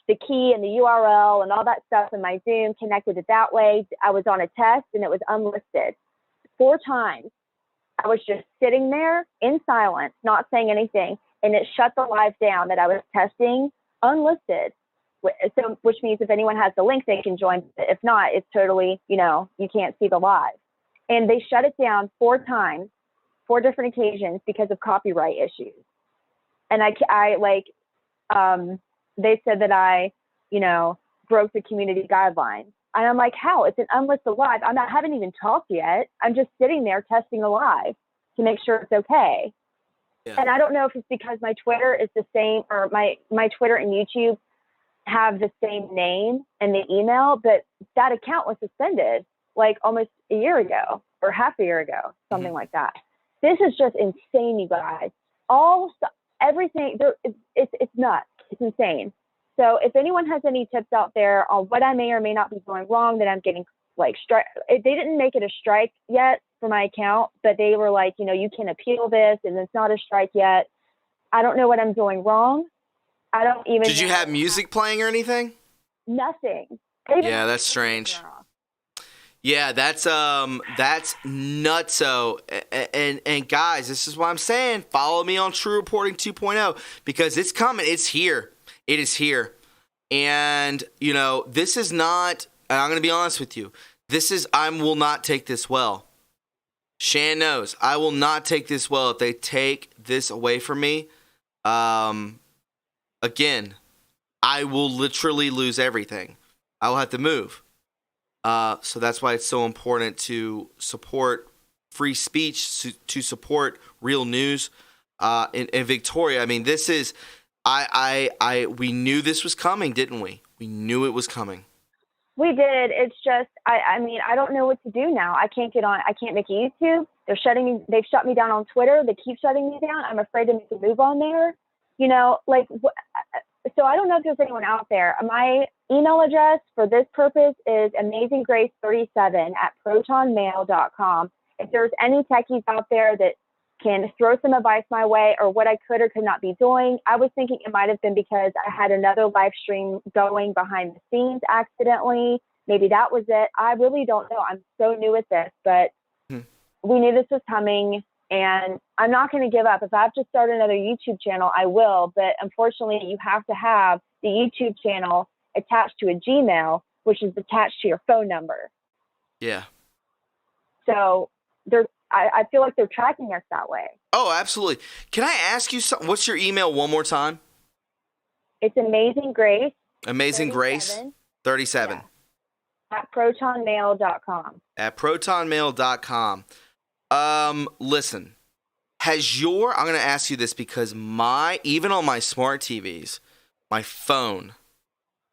key and the URL and all that stuff in my Zoom, connected it that way. I was on a test and it was unlisted 4 times. I was just sitting there in silence, not saying anything. And it shut the live down that I was testing unlisted. So, which means if anyone has the link, they can join. If not, it's totally, you can't see the live. And they shut it down 4 times, 4 different occasions because of copyright issues. And they said that I, broke the community guidelines. And I'm like, how? It's an unlisted live. I haven't even talked yet. I'm just sitting there testing a live to make sure it's okay. Yeah. And I don't know if it's because my Twitter is the same, or my Twitter and YouTube have the same name and the email, but that account was suspended like almost a year ago or half a year ago, something mm-hmm. like that. This is just insane, you guys. Everything, it's nuts. It's insane. So if anyone has any tips out there on what I may or may not be doing wrong, that I'm getting like strike, they didn't make it a strike yet for my account, but they were like, you can appeal this and it's not a strike yet. I don't know what I'm doing wrong. I don't even. Did you have music playing or anything? Nothing. Yeah, that's strange. Yeah, that's nutso. And guys, this is what I'm saying. Follow me on True Reporting 2.0 because it's coming. It's here. It is here. And, this is not, and I'm going to be honest with you, I will not take this well. Shan knows. I will not take this well if they take this away from me. Again, I will literally lose everything. I will have to move. So that's why it's so important to support free speech, to support real news. In Victoria, I mean, this is, we knew this was coming, didn't we? We knew it was coming. We did. It's just, I don't know what to do now. I can't get on. I can't make a YouTube. They've shut me down on Twitter. They keep shutting me down. I'm afraid to make a move on there. So I don't know if there's anyone out there. email address for this purpose is amazinggrace37@protonmail.com. If there's any techies out there that can throw some advice my way or what I could or could not be doing, I was thinking it might have been because I had another live stream going behind the scenes accidentally. Maybe that was it. I really don't know. I'm so new at this, but we knew this was coming, and I'm not going to give up. If I have to start another YouTube channel, I will. But unfortunately, you have to have the YouTube channel attached to a Gmail, which is attached to your phone number. Yeah. So I feel like they're tracking us that way. Oh, absolutely. Can I ask you something? What's your email one more time? It's Amazing Grace. Amazing Grace 37. Yeah. At protonmail.com. At protonmail.com. Listen, I'm going to ask you this because even on my smart TVs, my phone,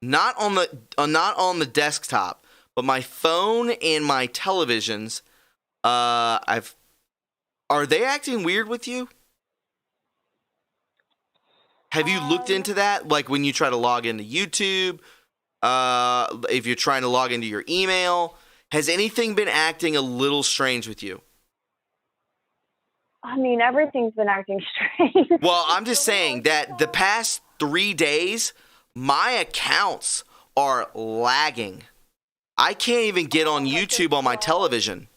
not on the desktop, but my phone and my televisions, are they acting weird with you? Have you looked into that? Like when you try to log into YouTube, if you're trying to log into your email, has anything been acting a little strange with you? I mean, everything's been acting strange. Well, I'm just saying that the past 3 days, my accounts are lagging. I can't even get on YouTube on my television.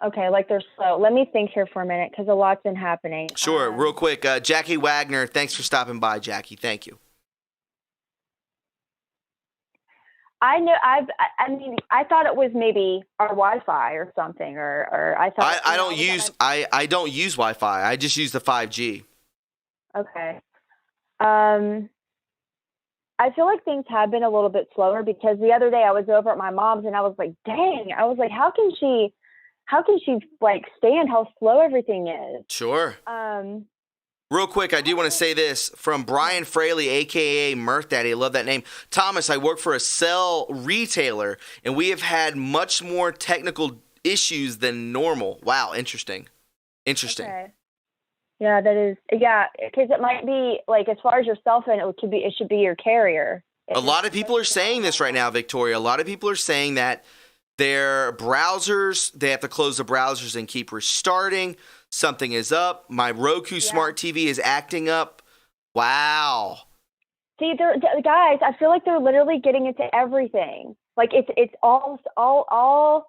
Okay, like they're slow. Let me think here for a minute because a lot's been happening. Sure, real quick. Jackie Wagner, thanks for stopping by, Jackie. Thank you. I know. I thought it was maybe our Wi-Fi or something, or I thought. I don't use Wi-Fi. I just use the 5G. Okay. I feel like things have been a little bit slower because the other day I was over at my mom's and I was like, dang, I was like, how can she like stand how slow everything is? Sure. Real quick, I do want to say this from Brian Fraley, a.k.a. Mirth Daddy. I love that name. Thomas, I work for a cell retailer, and we have had much more technical issues than normal. Wow, interesting. Okay. Yeah, that is. Yeah, because it might be, like, as far as your cell phone, it should be your carrier. A lot of people are saying this right now, Victoria. A lot of people are saying that their browsers, they have to close the browsers and keep restarting. Something is up. My Roku smart TV is acting up. Wow. See, guys, I feel like they're literally getting into everything. Like it's all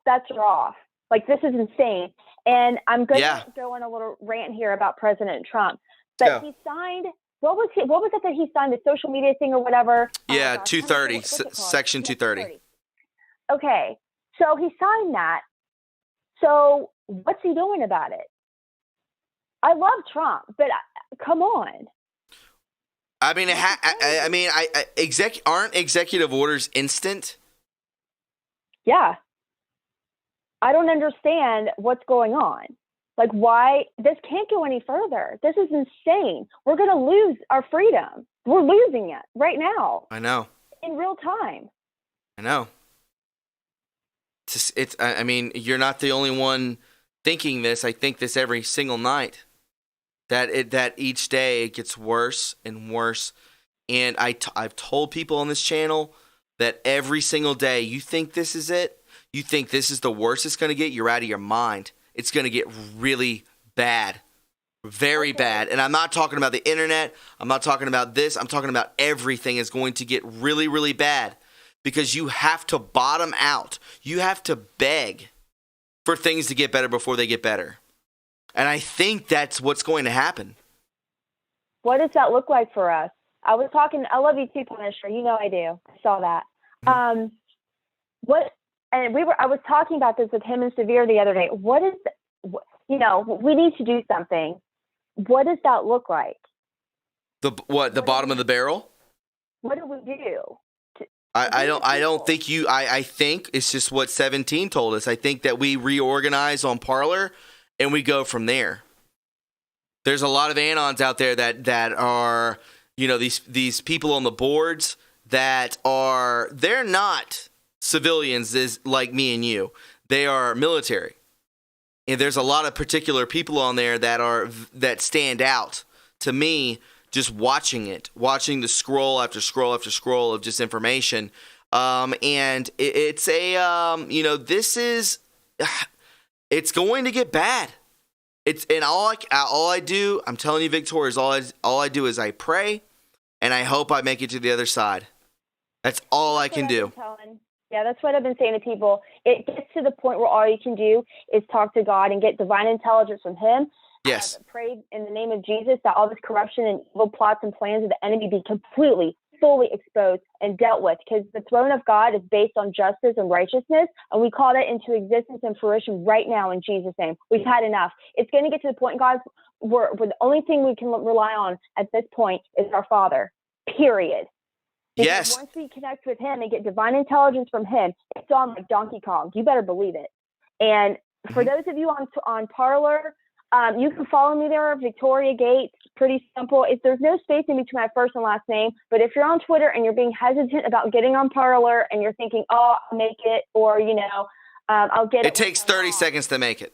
bets are off. Like this is insane. And I'm going to go on a little rant here about President Trump. But he signed. What was it that he signed, the social media thing or whatever? Yeah, 230, Section 230. Okay, so he signed that. So what's he doing about it? I love Trump, but come on. I mean, aren't executive orders instant? Yeah. I don't understand what's going on. Like, why? This can't go any further. This is insane. We're going to lose our freedom. We're losing it right now. I know. In real time. I know. I mean, you're not the only one thinking this. I think this every single night. That each day it gets worse and worse. And I've told people on this channel that every single day, you think this is it? You think this is the worst it's going to get? You're out of your mind. It's going to get really bad. Very bad. And I'm not talking about the internet. I'm not talking about this. I'm talking about everything is going to get really, really bad. Because you have to bottom out. You have to beg for things to get better before they get better. And I think that's what's going to happen. What does that look like for us? I love you too, Punisher. You know I do. I saw that. I was talking about this with him and Severe the other day. We need to do something. What does that look like? The bottom of the barrel? What do we do? I think it's just what 17 told us. I think that we reorganize on Parler and we go from there. There's a lot of anons out there that are, these people on the boards that they're not civilians like me and you. They are military. And there's a lot of particular people on there that stand out to me just watching the scroll after scroll after scroll of just information. And it's it's going to get bad. All I do, I'm telling you, Victoria, is all I do is I pray, and I hope I make it to the other side. That's all I can do. Yeah, that's what I've been saying to people. It gets to the point where all you can do is talk to God and get divine intelligence from Him. Yes. Pray in the name of Jesus that all this corruption and evil plots and plans of the enemy be completely, fully exposed and dealt with, because the throne of God is based on justice and righteousness, and we call that into existence and fruition right now in Jesus' name. We've had enough. It's going to get to the point, guys, where the only thing we can rely on at this point is our Father, period. Because yes. Once we connect with Him and get divine intelligence from Him, it's on like Donkey Kong. You better believe it. And for those of you on Parler, you can follow me there, Victoria Gates. Pretty simple. There's no space in between my first and last name. But if you're on Twitter and you're being hesitant about getting on Parler and you're thinking, oh, I'll make it, or, I'll get it. It takes 30 seconds to make it.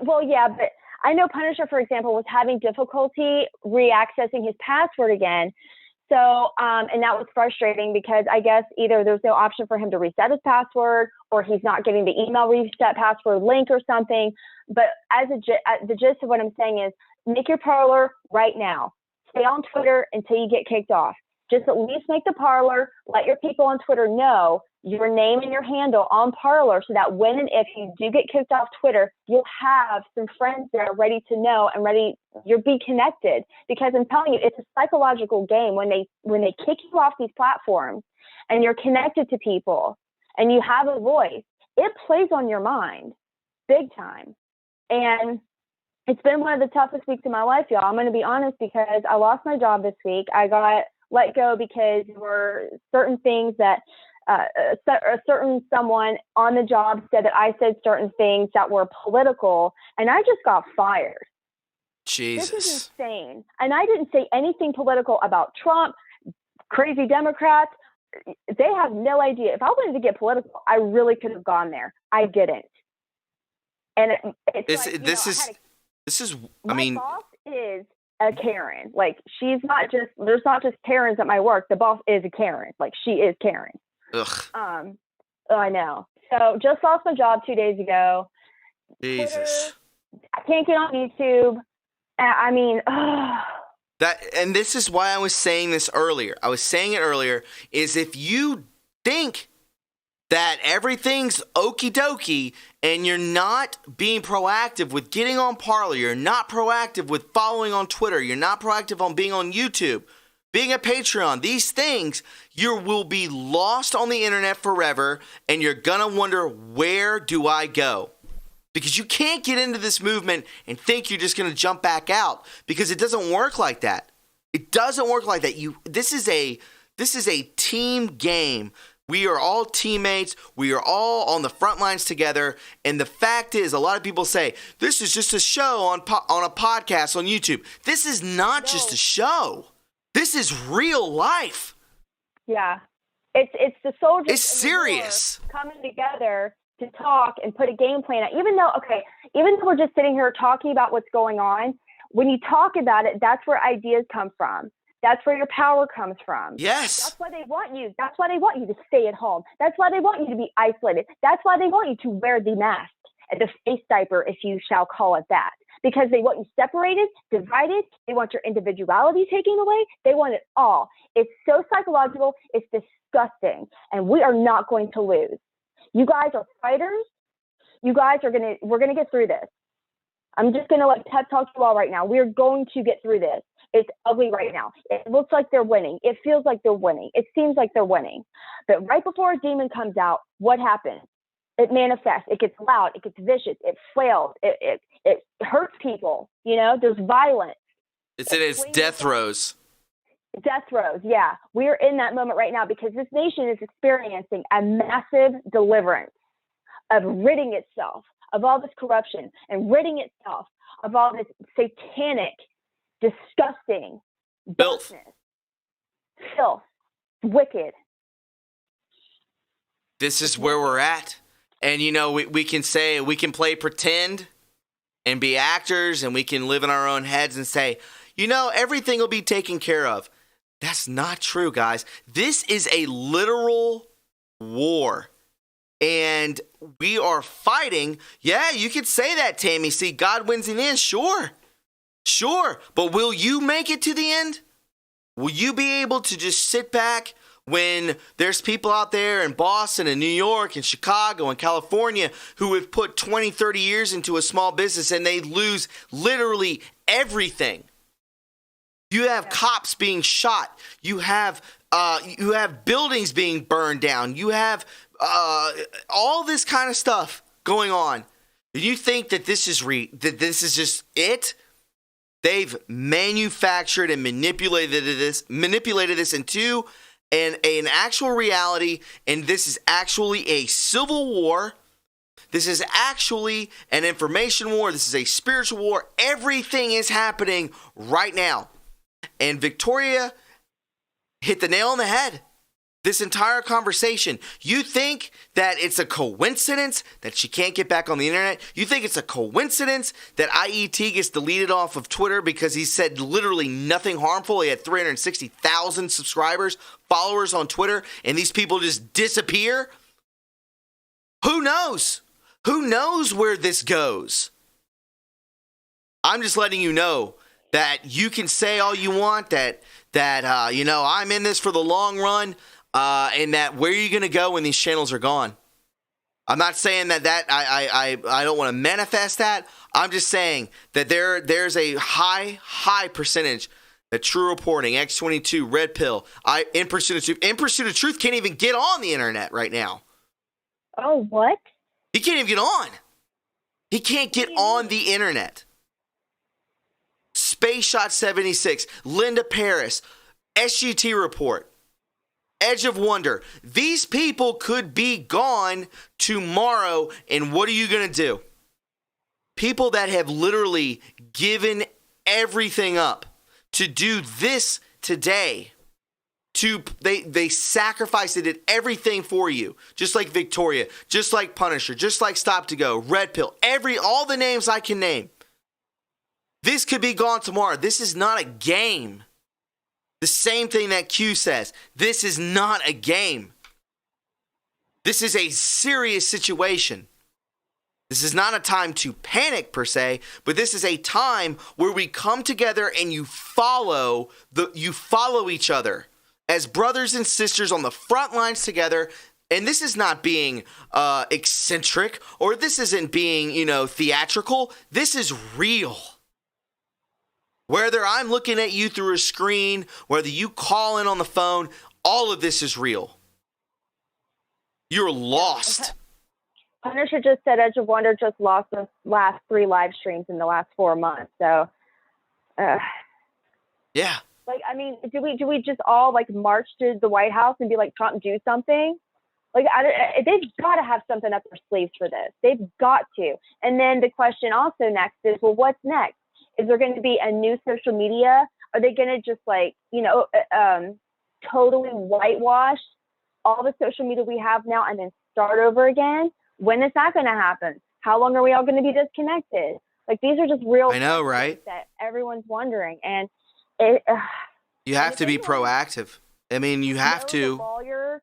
Well, yeah, but I know Punisher, for example, was having difficulty reaccessing his password again. So, and that was frustrating because I guess either there's no option for him to reset his password, or he's not getting the email reset password link or something. But the gist of what I'm saying is, make your Parler right now. Stay on Twitter until you get kicked off. Just at least make the Parler. Let your people on Twitter know your name and your handle on Parler, so that when and if you do get kicked off Twitter, you'll have some friends there ready to know and you'll be connected. Because I'm telling you, it's a psychological game. When they kick you off these platforms and you're connected to people and you have a voice, it plays on your mind big time. And it's been one of the toughest weeks of my life, y'all. I'm going to be honest, because I lost my job this week. I got let go because there were certain things that a certain someone on the job said that I said certain things that were political, and I just got fired. Jesus. This is insane. And I didn't say anything political about Trump, crazy Democrats. They have no idea. If I wanted to get political, I really could have gone there. I didn't. And my boss is a Karen. Like, there's not just Karens at my work. The boss is a Karen. Like, she is Karen. Ugh. I know. So just lost my job 2 days ago. Jesus. Twitter, I can't get on YouTube. I mean, And this is why I was saying this earlier. I was saying it earlier, is if you think that everything's okie dokie and you're not being proactive with getting on Parler, you're not proactive with following on Twitter, you're not proactive on being on YouTube, being a Patreon, these things, you will be lost on the internet forever, and you're gonna wonder, where do I go? Because you can't get into this movement and think you're just gonna jump back out, because it doesn't work like that. It doesn't work like that. This is a team game. We are all teammates. We are all on the front lines together. And the fact is, a lot of people say, this is just a show on a podcast on YouTube. This is not just a show. This is real life. Yeah. It's the soldiers. It's serious. Coming together to talk and put a game plan out. Even though we're just sitting here talking about what's going on, when you talk about it, that's where ideas come from. That's where your power comes from. Yes. That's why they want you. That's why they want you to stay at home. That's why they want you to be isolated. That's why they want you to wear the mask, the face diaper, if you shall call it that. Because they want you separated, divided. They want your individuality taken away. They want it all. It's so psychological. It's disgusting. And we are not going to lose. You guys are fighters. We're going to get through this. I'm just going to let Ted talk to you all right now. We're going to get through this. It's ugly right now. It looks like they're winning. It feels like they're winning. It seems like they're winning. But right before a demon comes out, what happens? It manifests. It gets loud. It gets vicious. It flails. It hurts people. There's violence. It's death throes. Death throes, yeah. We're in that moment right now because this nation is experiencing a massive deliverance of ridding itself of all this corruption and ridding itself of all this satanic, disgusting filth, wicked. This is where we're at. And, we can play pretend and be actors, and we can live in our own heads and say, everything will be taken care of. That's not true, guys. This is a literal war. And we are fighting. Yeah, you could say that, Tammy. See, God wins in the end. Sure. But will you make it to the end? Will you be able to just sit back when there's people out there in Boston and New York and Chicago and California who have put 20, 30 years into a small business and they lose literally everything? You have cops being shot. You have buildings being burned down. You have all this kind of stuff going on. You think that this is just it? They've manufactured and manipulated this into an actual reality, and this is actually a civil war. This is actually an information war. This is a spiritual war. Everything is happening right now. And Victoria hit the nail on the head. This entire conversation. You think that it's a coincidence that she can't get back on the internet? You think it's a coincidence that IET gets deleted off of Twitter because he said literally nothing harmful? He had 360,000 followers on Twitter, and these people just disappear? Who knows? Who knows where this goes? I'm just letting you know that you can say all you want that I'm in this for the long run. And that where are you going to go when these channels are gone? I'm not saying that I don't want to manifest that. I'm just saying that there's a high percentage that True Reporting, X22, Red Pill, In Pursuit of Truth can't even get on the internet right now. Oh, what? He can't even get on. He can't get on the internet. Space Shot 76, Linda Paris, SGT Report, Edge of Wonder. These people could be gone tomorrow, and what are you going to do? People that have literally given everything up to do this today. They sacrificed, they did everything for you. Just like Victoria, just like Punisher, just like Stop to Go, Red Pill, all the names I can name. This could be gone tomorrow. This is not a game. The same thing that Q says. This is not a game. This is a serious situation. This is not a time to panic per se, but this is a time where we come together and you follow each other as brothers and sisters on the front lines together. And this is not being eccentric, or this isn't being, theatrical. This is real. Whether I'm looking at you through a screen, whether you call in on the phone, all of this is real. You're lost. Punisher just said Edge of Wonder just lost the last 3 live streams in the last 4 months. So, yeah. Do we just all march to the White House and be like, Trump, do something? They've got to have something up their sleeves for this. They've got to. And then the question also next is, well, what's next? Is there going to be a new social media? Are they going to just totally whitewash all the social media we have now and then start over again? When is that going to happen? How long are we all going to be disconnected? These are just real. I know, right? That everyone's wondering, and you have to be proactive. I mean, you have to. Lawyer.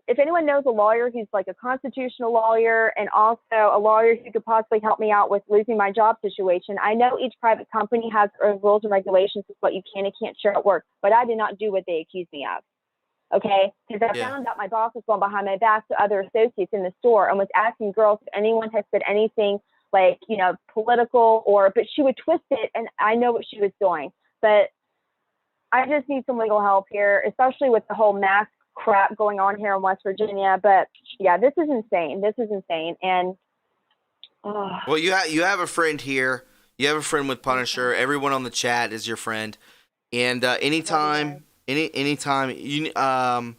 If anyone knows a lawyer who's a constitutional lawyer and also a lawyer who could possibly help me out with losing my job situation, I know each private company has rules and regulations of what you can and can't share at work, but I did not do what they accused me of. Okay? Because I found out my boss was going behind my back to other associates in the store and was asking girls if anyone had said anything political but she would twist it, and I know what she was doing. But I just need some legal help here, especially with the whole mask crap going on here in West Virginia. But yeah, this is insane. And well, you have a friend here. You have a friend with Punisher. Everyone on the chat is your friend. And anytime anytime you because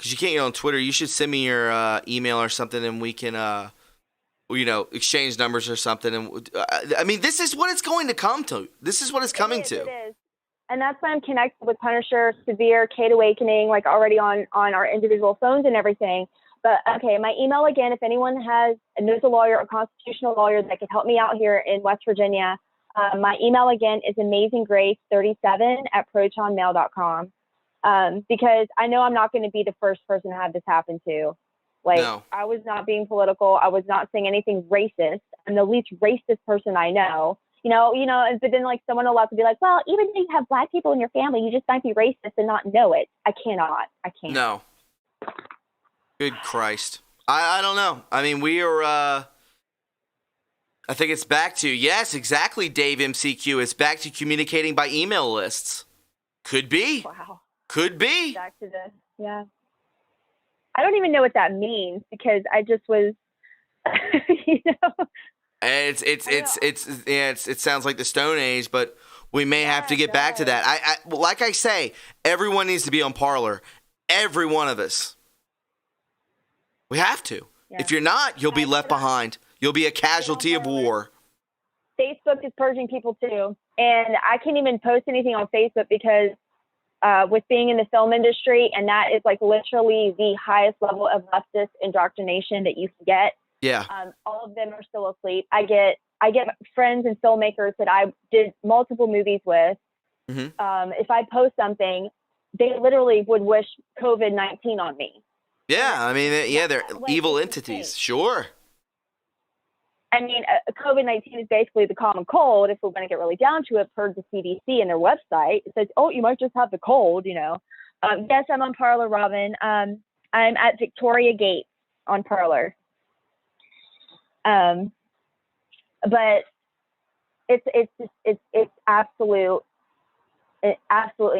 you can't get on Twitter, you should send me your email or something, and we can exchange numbers or something. And I mean, this is what it's going to come to. This is what it's coming to. It is. And that's why I'm connected with Punisher, Severe, Kate Awakening, already on our individual phones and everything. But, okay, my email again, if anyone knows a lawyer, a constitutional lawyer that could help me out here in West Virginia, My email again is amazinggrace37@protonmail.com. Because I know I'm not going to be the first person to have this happen to. Like, No. I was not being political. I was not saying anything racist. I'm the least racist person I know. But then like someone allowed to be like, well, even though you have black people in your family, you just might be racist and not know it. I can't. No. Good Christ. I don't know. I mean, we are, I think it's back to, yes, exactly, Dave MCQ. It's back to communicating by email lists. Could be. Wow. Could be. Back to this. Yeah. I don't even know what that means because I just was, It sounds like the Stone Age, but we may have to get back to that. Like I say, everyone needs to be on Parler. Every one of us. We have to. Yeah. If you're not, you'll be left behind. You'll be a casualty of war. Facebook is purging people too. And I can't even post anything on Facebook because with being in the film industry, and that is like literally the highest level of leftist indoctrination that you can get. Yeah. All of them are still asleep. I get friends and filmmakers that I did multiple movies with. Mm-hmm. If I post something, they literally would wish COVID-19 on me. Yeah, I mean, they're evil entities. Sure. I mean, COVID-19 is basically the common cold. If we're going to get really down to it, per the CDC and their website, it says, "Oh, you might just have the cold." Yes, I'm on Parler, Robin. I'm at Victoria Gate on Parler. But it's absolutely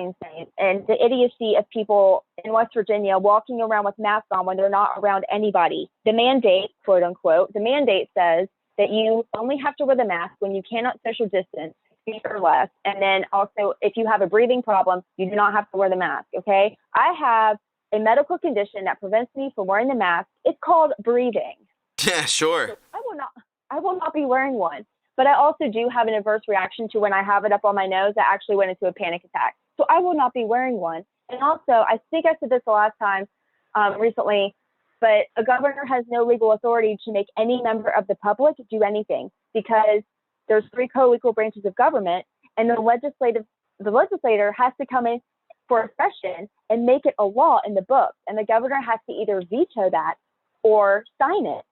insane. And the idiocy of people in West Virginia walking around with masks on when they're not around anybody. The mandate, quote unquote, says that you only have to wear the mask when you cannot social distance 6 feet or less. And then also, if you have a breathing problem, you do not have to wear the mask. Okay. I have a medical condition that prevents me from wearing the mask. It's called breathing. Yeah, sure. So I will not be wearing one. But I also do have an adverse reaction to when I have it up on my nose. I actually went into a panic attack. So I will not be wearing one. And also, I think I said this the last time recently, but a governor has no legal authority to make any member of the public do anything because there's 3 co-equal branches of government, and the legislator has to come in for a session and make it a law in the books. And the governor has to either veto that or sign it.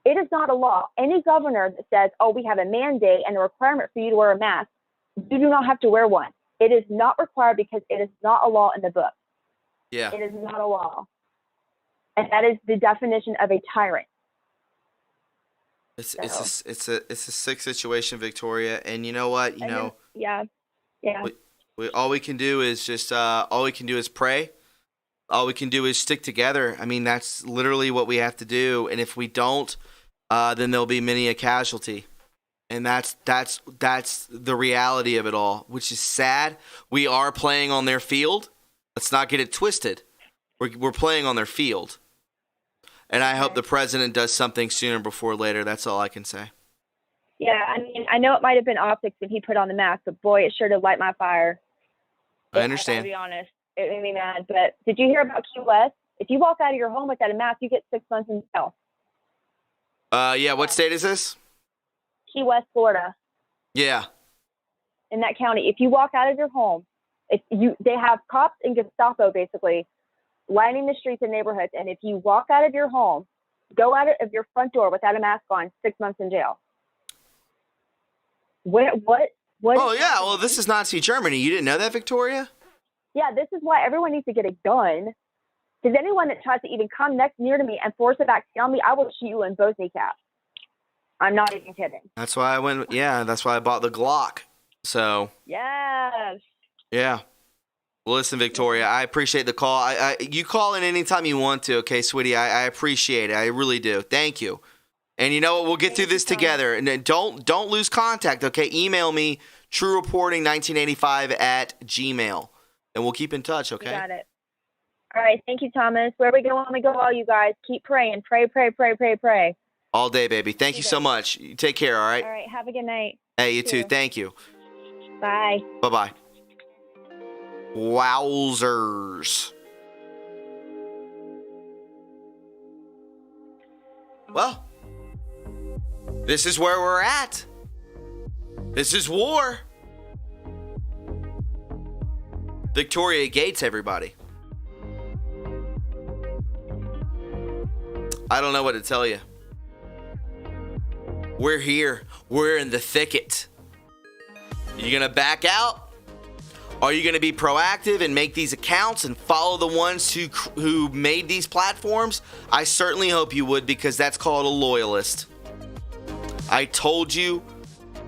It is not a law. Any governor that says, oh, we have a mandate and a requirement for you to wear a mask, you do not have to wear one. It is not required because it is not a law in the book. Yeah. It is not a law. And that is the definition of a tyrant. It's a sick situation, Victoria. And you know what? Yeah. All we can do is pray. All we can do is stick together. I mean, that's literally what we have to do. And if we don't, then there'll be many a casualty. And that's the reality of it all, which is sad. We are playing on their field. Let's not get it twisted. We're playing on their field. And I hope the president does something sooner before later. That's all I can say. Yeah, I mean, I know it might have been optics when he put on the mask, but boy, it sure did light my fire. I understand. To be honest, it made me mad. But did you hear about Key West? If you walk out of your home without a mask, you get 6 months in jail. Yeah, what state is this? Key West, Florida. Yeah. In that county, if you walk out of your home, they have cops and Gestapo basically lining the streets and neighborhoods, and if you walk out of your home, go out of your front door without a mask on, 6 months in jail. What? Oh yeah, well this is Nazi Germany. You didn't know that, Victoria? Yeah, this is why everyone needs to get a gun. Because anyone that tries to even come near to me and force a vaccine on me, I will shoot you in both kneecaps. I'm not even kidding. That's why I went. Yeah, that's why I bought the Glock. So. Yes. Yeah. Well, listen, Victoria, I appreciate the call. You call in anytime you want to, okay, sweetie? I appreciate it. I really do. Thank you. And you know what? We'll get through this together. And then don't lose contact, okay? Email me, TRUreporting1985@gmail.com. And we'll keep in touch, okay? You got it. All right. Thank you, Thomas. Where we go on, we go, all you guys. Keep praying. Pray, pray, pray, pray, pray. All day, baby. Thank you so much. You take care, all right? All right. Have a good night. Hey, you too. Thank you. Bye. Bye-bye. Wowzers. Well, this is where we're at. This is war. Victoria Gates, everybody. I don't know what to tell you. We're here. We're in the thicket. You gonna back out? Are you gonna be proactive and make these accounts and follow the ones who made these platforms? I certainly hope you would, because that's called a loyalist. I told you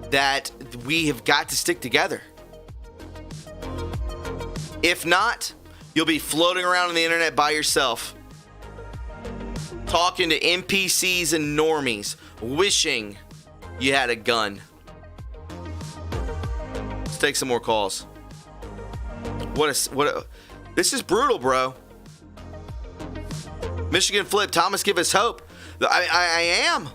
that we have got to stick together. If not, you'll be floating around on the internet by yourself, talking to NPCs and normies, wishing you had a gun. Let's take some more calls. This is brutal, bro. Michigan flip. Thomas, give us hope. I am.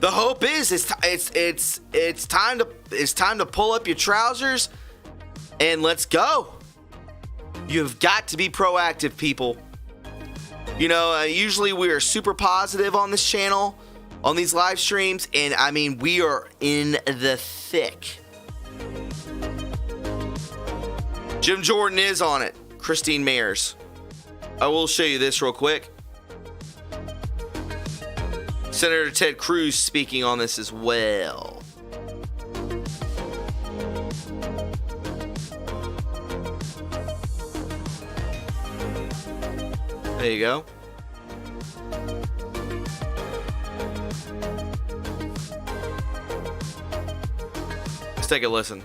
The hope is it's time to pull up your trousers and let's go. You've got to be proactive, people. You know, usually we are super positive on this channel, on these live streams, and I mean, we are in the thick. Jim Jordan is on it. Christine Mayers. I will show you this real quick. Senator Ted Cruz speaking on this as well. There you go. Let's take a listen.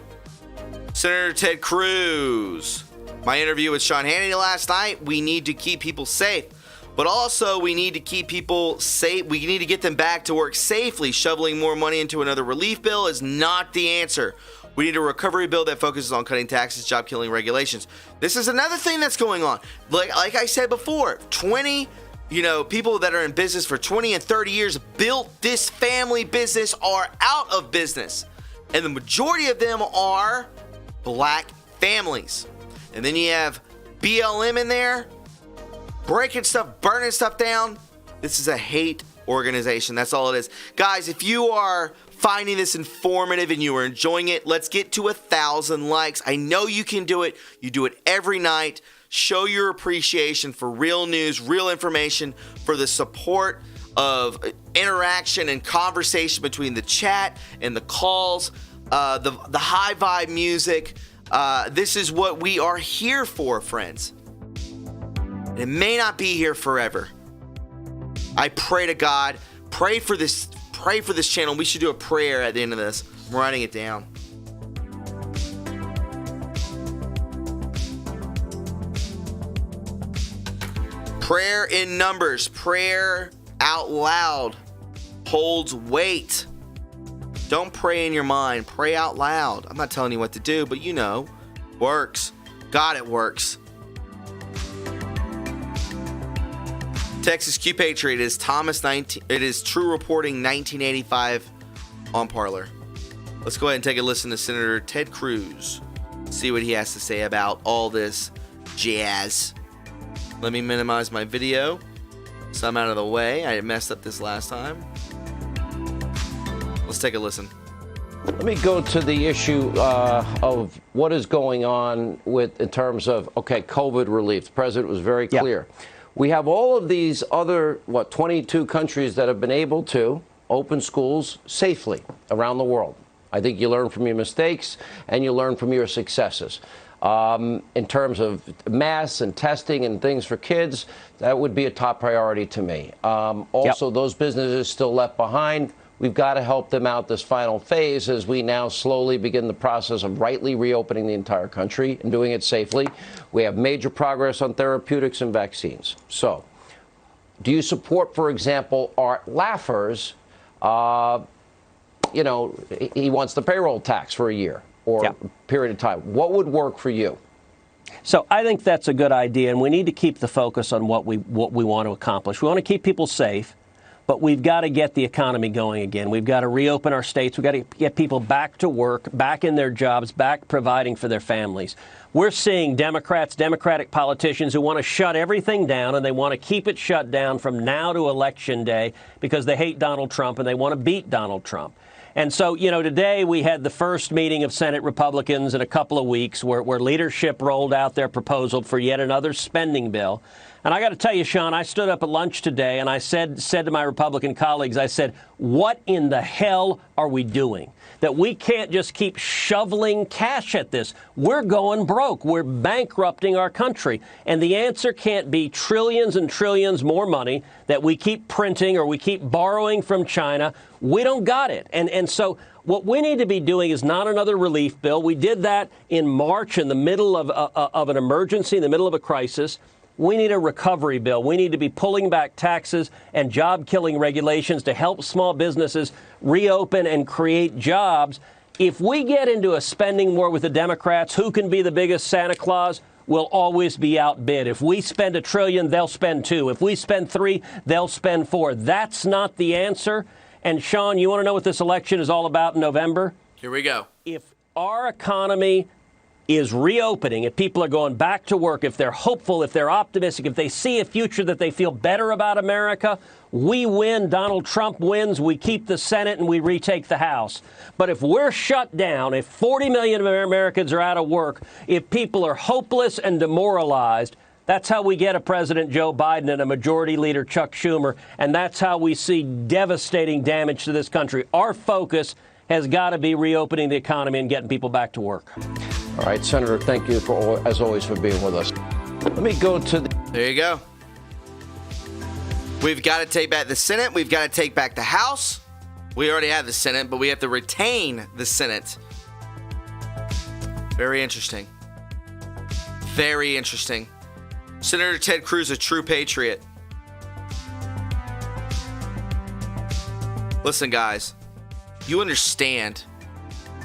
Senator Ted Cruz. My interview with Sean Hannity last night. We need to keep people safe, but also we need to keep people safe. We need to get them back to work safely. Shoveling more money into another relief bill is not the answer. We need a recovery bill that focuses on cutting taxes, job-killing regulations. This is another thing that's going on. Like I said before, people that are in business for 20 and 30 years built this family business are out of business. And the majority of them are black families. And then you have BLM in there, breaking stuff, burning stuff down. This is a hate organization. That's all it is. Guys, if you are finding this informative and you are enjoying it, let's get to 1,000 likes. I know you can do it. You do it every night. Show your appreciation for real news, real information, for the support of interaction and conversation between the chat and the calls, the high vibe music. This is what we are here for, friends. And it may not be here forever. I pray to God, pray for this channel. We should do a prayer at the end of this. I'm writing it down. Prayer in numbers, prayer out loud holds weight. Don't pray in your mind, pray out loud. I'm not telling you what to do, but you know, works. God, it works. Texas Q Patriot is it is True Reporting 1985 on Parler. Let's go ahead and take a listen to Senator Ted Cruz. See what he has to say about all this jazz. Let me minimize my video so I'm out of the way. I messed up this last time. Let's take a listen. Let me go to the issue of what is going on in terms of, COVID relief. The president was very clear. Yeah. We have all of these other, 22 countries that have been able to open schools safely around the world. I think you learn from your mistakes and you learn from your successes. In terms of masks and testing and things for kids, that would be a top priority to me. Also, those businesses still left behind, we've got to help them out this final phase as we now slowly begin the process of rightly reopening the entire country and doing it safely. We have major progress on therapeutics and vaccines. So, do you support, for example, Art Laffer's, he wants the payroll tax for a year or a period of time. What would work for you? So I think that's a good idea, and we need to keep the focus on what we want to accomplish. We want to keep people safe. But we've got to get the economy going again. We've got to reopen our states. We've got to get people back to work, back in their jobs, back providing for their families. We're seeing Democratic politicians who want to shut everything down, and they want to keep it shut down from now to Election Day because they hate Donald Trump and they want to beat Donald Trump. And so, today we had the first meeting of Senate Republicans in a couple of weeks where leadership rolled out their proposal for yet another spending bill. And I got to tell you, Sean, I stood up at lunch today and I said to my Republican colleagues, I said, what in the hell are we doing? That we can't just keep shoveling cash at this. We're going broke. We're bankrupting our country. And the answer can't be trillions and trillions more money that we keep printing or we keep borrowing from China. We don't got it. And so what we need to be doing is not another relief bill. We did that in March in the middle of an emergency, in the middle of a crisis. We need a recovery bill. We need to be pulling back taxes and job-killing regulations to help small businesses reopen and create jobs. If we get into a spending war with the Democrats, who can be the biggest Santa Claus will always be outbid. If we spend $1 trillion, they'll spend $2 trillion. If we spend $3 trillion, they'll spend $4 trillion. That's not the answer. And, Sean, you want to know what this election is all about in November? Here we go. If our economy is reopening, if people are going back to work, if they're hopeful, if they're optimistic, if they see a future that they feel better about America, we win. Donald Trump wins. We keep the Senate and we retake the House. But if we're shut down, if 40 million Americans are out of work, if people are hopeless and demoralized, that's how we get a President Joe Biden and a Majority Leader Chuck Schumer. And that's how we see devastating damage to this country. Our focus has got to be reopening the economy and getting people back to work. All right, Senator, thank you, as always, for being with us. Let me go to the... There you go. We've got to take back the Senate. We've got to take back the House. We already have the Senate, but we have to retain the Senate. Very interesting. Very interesting. Senator Ted Cruz, a true patriot. Listen, guys, you understand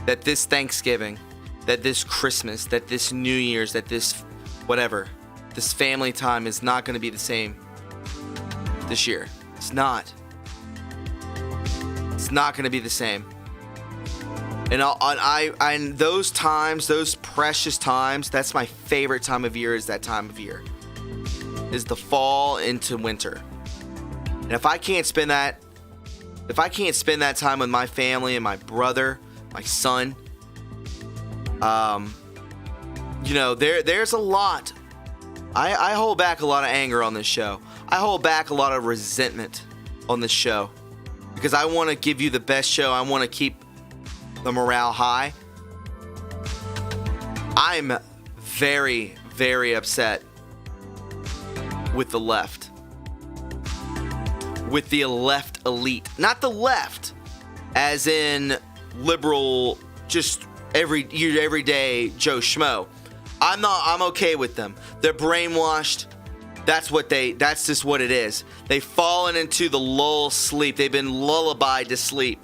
that this Thanksgiving, that this Christmas, that this New Year's, that this whatever, this family time is not going to be the same this year. It's not. It's not going to be the same. And those times, those precious times, that's my favorite time of year, is that time of year. Is the fall into winter. And if I can't spend that time with my family and my brother, my son, there's a lot. I hold back a lot of anger on this show. I hold back a lot of resentment on this show because I want to give you the best show. I want to keep the morale high. I'm very, very upset with the left. With the left elite. Not the left as in liberal, just everyday Joe Schmo. I'm okay with them. They're brainwashed. That's just what it is. They've fallen into the lull sleep. They've been lullabied to sleep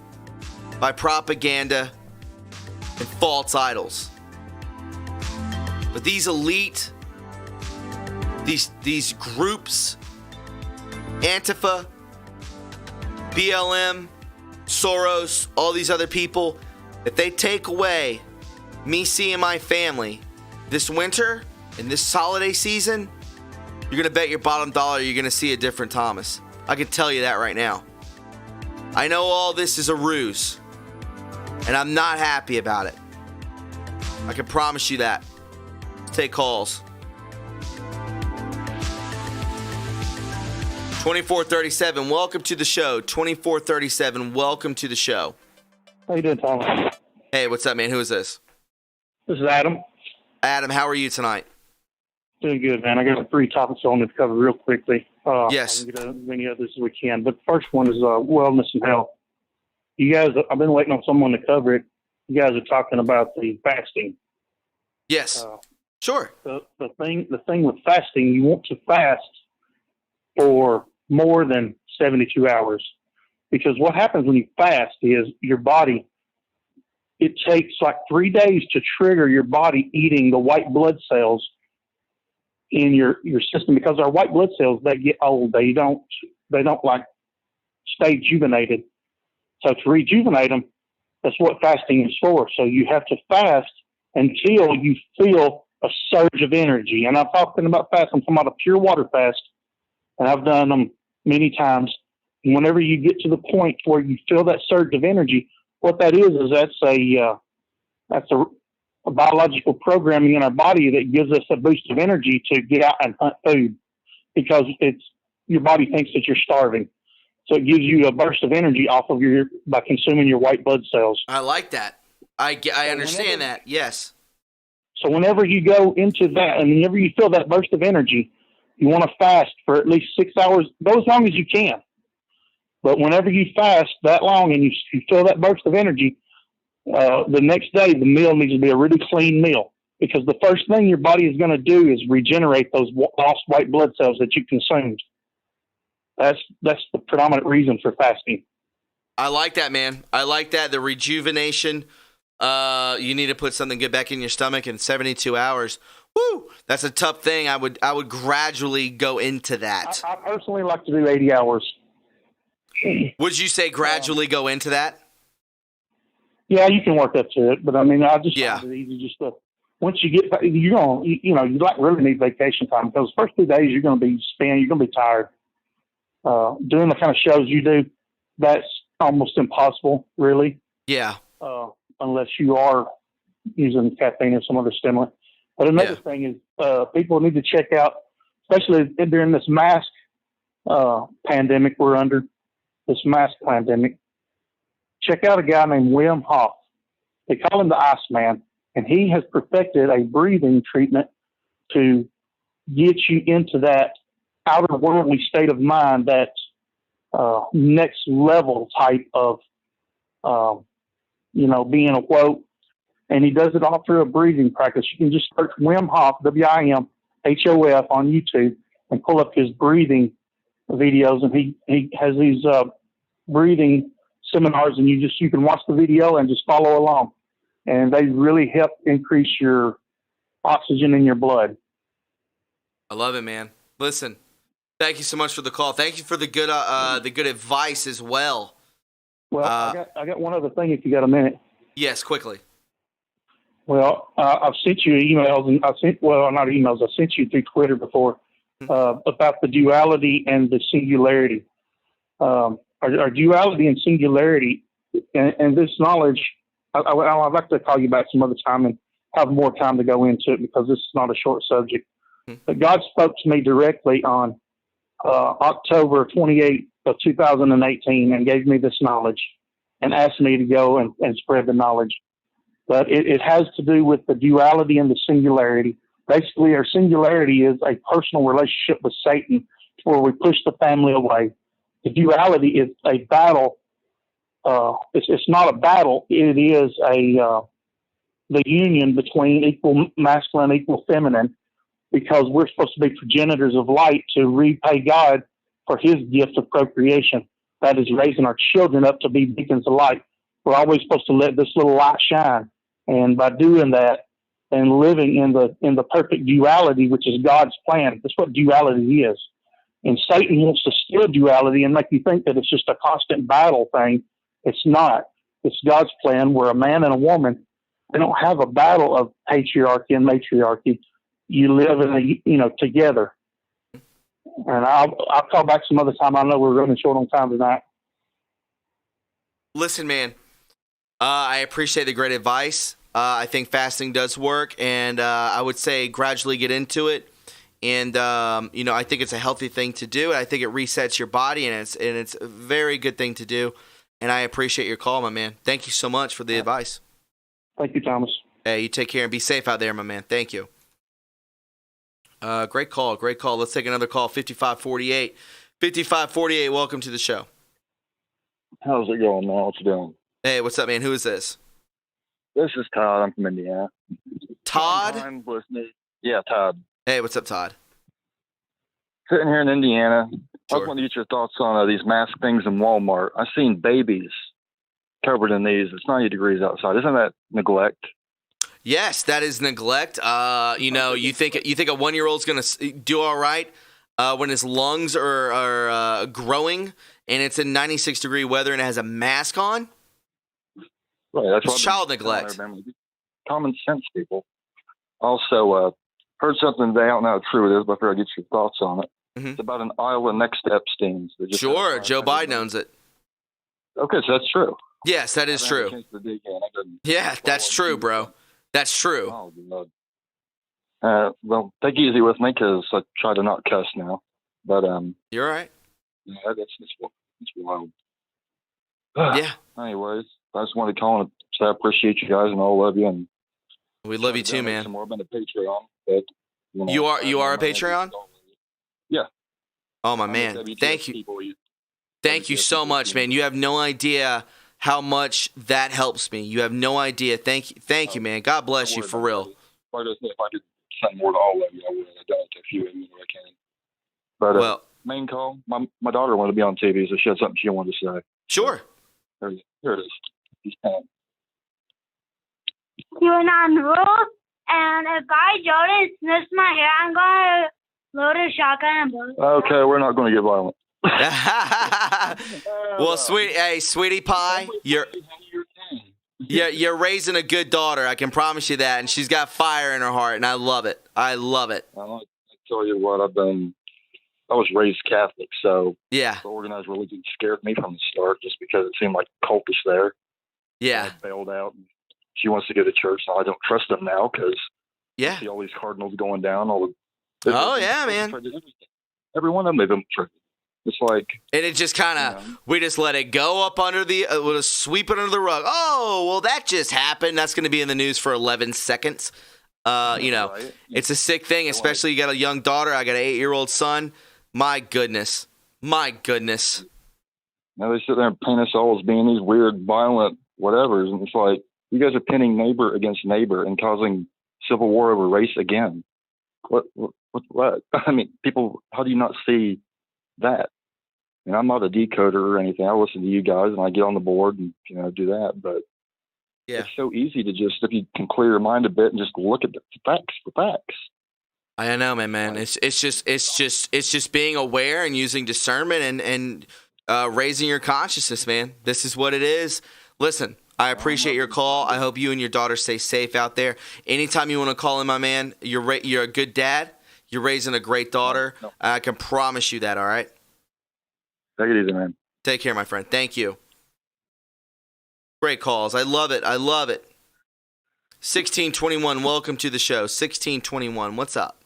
by propaganda and false idols. But these elite, these groups, Antifa, BLM, Soros, all these other people, if they take away me seeing my family this winter and this holiday season, you're going to bet your bottom dollar you're going to see a different Thomas. I can tell you that right now. I know all this is a ruse, and I'm not happy about it. I can promise you that. Let's take calls. 2437, welcome to the show. 2437, welcome to the show. How you doing, Tom? Hey, what's up, man? Who is this? This is Adam. Adam, how are you tonight? Doing good, man. I got 3 topics I want to cover real quickly. Yes. I'll get as many others as we can. But the first one is wellness and health. You guys, I've been waiting on someone to cover it. You guys are talking about the fasting. Yes. Sure. The thing with fasting, you want to fast for more than 72 hours. Because what happens when you fast is your body, it takes like 3 days to trigger your body eating the white blood cells in your system, because our white blood cells, they get old. They don't like stay rejuvenated. So to rejuvenate them, that's what fasting is for. So you have to fast until you feel a surge of energy. And I'm talking about fast. I'm talking about a pure water fast. And I've done them many times. And whenever you get to the point where you feel that surge of energy, what that is that's a biological programming in our body that gives us a boost of energy to get out and hunt food, because your body thinks that you're starving. So it gives you a burst of energy by consuming your white blood cells. I like that. I understand that. Yes. So whenever you go into that, and whenever you feel that burst of energy, you want to fast for at least 6 hours. Go as long as you can. But whenever you fast that long and you feel that burst of energy, the next day the meal needs to be a really clean meal, because the first thing your body is going to do is regenerate those lost white blood cells that you consumed. That's the predominant reason for fasting. I like that, man. I like that. The rejuvenation. You need to put something good back in your stomach in 72 hours. Woo! That's a tough thing. I would gradually go into that. I personally like to do 80 hours. Would you say gradually go into that? Yeah, you can work up to it, but I mean, I just find it easy. Just once you get, you like really need vacation time, because the first 2 days you're going to be spent, you're going to be tired. Doing the kind of shows you do, that's almost impossible, really. Yeah. Unless you are using caffeine or some other stimulant. But another thing is, people need to check out, especially during this mask pandemic we're under, this mask pandemic. Check out a guy named Wim Hof. They call him the Iceman, and he has perfected a breathing treatment to get you into that outer worldly state of mind, that next level type of, being awoke. And he does it all through a breathing practice. You can just search Wim Hof, WIMHOF on YouTube, and pull up his breathing videos. And he has these breathing seminars, and you can watch the video and just follow along. And they really help increase your oxygen in your blood. I love it, man. Listen, thank you so much for the call. Thank you for the good advice as well. Well, I got one other thing if you got a minute. Yes, quickly. Well, I've sent you emails, and not emails. I sent you through Twitter before about the duality and the singularity. Our duality and singularity, and this knowledge, I'd like to call you back some other time and have more time to go into it, because this is not a short subject. But God spoke to me directly on October 28th of 2018 and gave me this knowledge and asked me to go and spread the knowledge. But it has to do with the duality and the singularity. Basically, our singularity is a personal relationship with Satan, where we push the family away. The duality is a battle. It's not a battle. It is the union between equal masculine, equal feminine, because we're supposed to be progenitors of light to repay God for his gift of procreation. That is raising our children up to be beacons of light. We're always supposed to let this little light shine. And by doing that and living in the perfect duality, which is God's plan, that's what duality is. And Satan wants to steal duality and make you think that it's just a constant battle thing. It's not. It's God's plan, where a man and a woman, they don't have a battle of patriarchy and matriarchy. You live together. And I'll call back some other time. I know we're running short on time tonight. Listen, man, I appreciate the great advice. I think fasting does work, and I would say gradually get into it. And I think it's a healthy thing to do. I think it resets your body, and it's a very good thing to do. And I appreciate your call, my man. Thank you so much for the advice. Thank you, Thomas. Hey, you take care and be safe out there, my man. Thank you. Great call. Let's take another call. 5548. 5548, welcome to the show. How's it going, man? What you doing? Hey, what's up, man? Who is this? This is Todd. I'm from Indiana. Todd? I'm listening. Yeah, Todd. Hey, what's up, Todd? Sitting here in Indiana. Sure. I just want to get your thoughts on these mask things in Walmart. I've seen babies covered in these. It's 90 degrees outside. Isn't that neglect? Yes, that is neglect. You think a 1-year-old's going to do all right when his lungs are growing and it's in 96-degree weather and it has a mask on? Right, that's it's child neglect. Common sense, people. Also, heard something today. I don't know how true it is, but I figured I'd get your thoughts on it. Mm-hmm. It's about an island next to Epstein's. Sure, Joe Biden owns it. Okay, so that's true. Yes, that is true. Yeah, that's true, bro. That's true. Oh, well, take it easy with me because I try to not cuss now. But You're all right. yeah, it's wild. Yeah. Anyways, I just wanted to call and say I appreciate you guys and all love you, and We love you too, man. some more about the Patreon. But, You are a Patreon? Yeah. Oh my man. Thank you. Thank you so much, man. You have no idea how much that helps me. You have no idea. Thank you, man. God bless you for real. If I could send more to all of you, I would. I don't to a few of you I can. But well, main call. My daughter wanted to be on TV, so she had something she wanted to say. Sure. Here it is. He's paying. Doing on the rules, and if Guy Jordan sniffs my hair, I'm gonna load a shotgun and blow it. Okay, we're not going to get violent. Well, sweetie pie, you're raising a good daughter. I can promise you that, and she's got fire in her heart, and I love it. I love it. I tell you what, I was raised Catholic, so yeah, the organized religion scared me from the start, just because it seemed like cultish there. Yeah, I bailed out. She wants to go to church, now I don't trust them now because yeah, see all these cardinals going down. Yeah, man. Every one of them they've infiltrated. It's like, and it just kind of, we just let it go up under we'll just sweep it under the rug. Oh, well, that just happened. That's going to be in the news for 11 seconds. Right. It's a sick thing, especially you got a young daughter. I got an 8-year-old son. My goodness. Now they sit there and paint us all as being these weird, violent whatevers. And it's like, you guys are pinning neighbor against neighbor and causing civil war over race again. What? I mean, people, how do you not see that? And I'm not a decoder or anything. I listen to you guys and I get on the board and do that. But yeah, it's so easy to just, if you can clear your mind a bit and just look at the facts. I know, man. It's just being aware and using discernment and raising your consciousness, man. This is what it is. Listen, I appreciate your call. I hope you and your daughter stay safe out there. Anytime you want to call in, my man, you're a good dad. You're raising a great daughter. No. I can promise you that, all right? Take it easy, man. Take care, my friend. Thank you. Great calls. I love it. 1621, welcome to the show. 1621, what's up?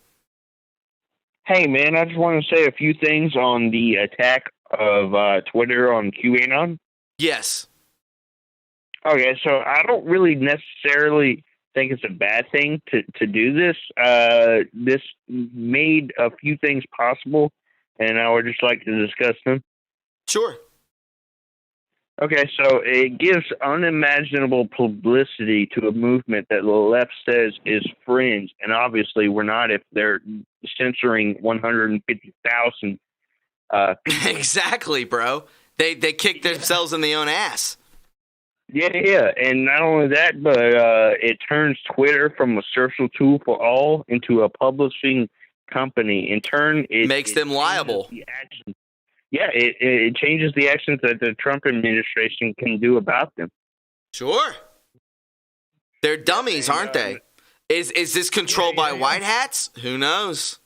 Hey, man, I just want to say a few things on the attack of Twitter on QAnon. Yes. Okay, so I don't really necessarily think it's a bad thing to do this. This made a few things possible, and I would just like to discuss them. Sure. Okay, so it gives unimaginable publicity to a movement that the left says is fringe, and obviously we're not if they're censoring 150,000 people. Exactly, bro. They kick themselves in the own ass. Yeah, and not only that, but it turns Twitter from a social tool for all into a publishing company. In turn, it makes them liable. It changes the actions that the Trump administration can do about them. Sure. They're dummies, aren't they? Is this controlled by white hats? Who knows?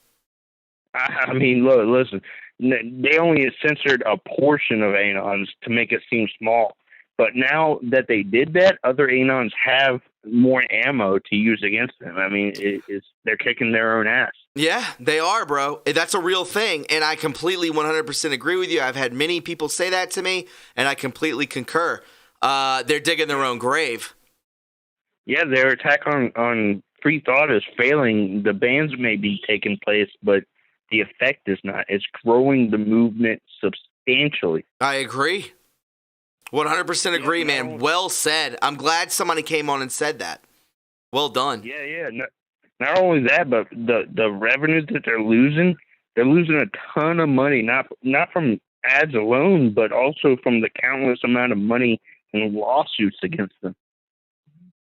I mean, look, listen. They only censored a portion of anons to make it seem small. But now that they did that, other anons have more ammo to use against them. I mean, they're kicking their own ass. Yeah, they are, bro. That's a real thing, and I completely 100% agree with you. I've had many people say that to me, and I completely concur. They're digging their own grave. Yeah, their attack on free thought is failing. The bans may be taking place, but the effect is not. It's growing the movement substantially. I agree. 100% agree, man. Well said. I'm glad somebody came on and said that. Well done. Yeah. Not only that, but the revenues that they're losing a ton of money, not from ads alone, but also from the countless amount of money in lawsuits against them.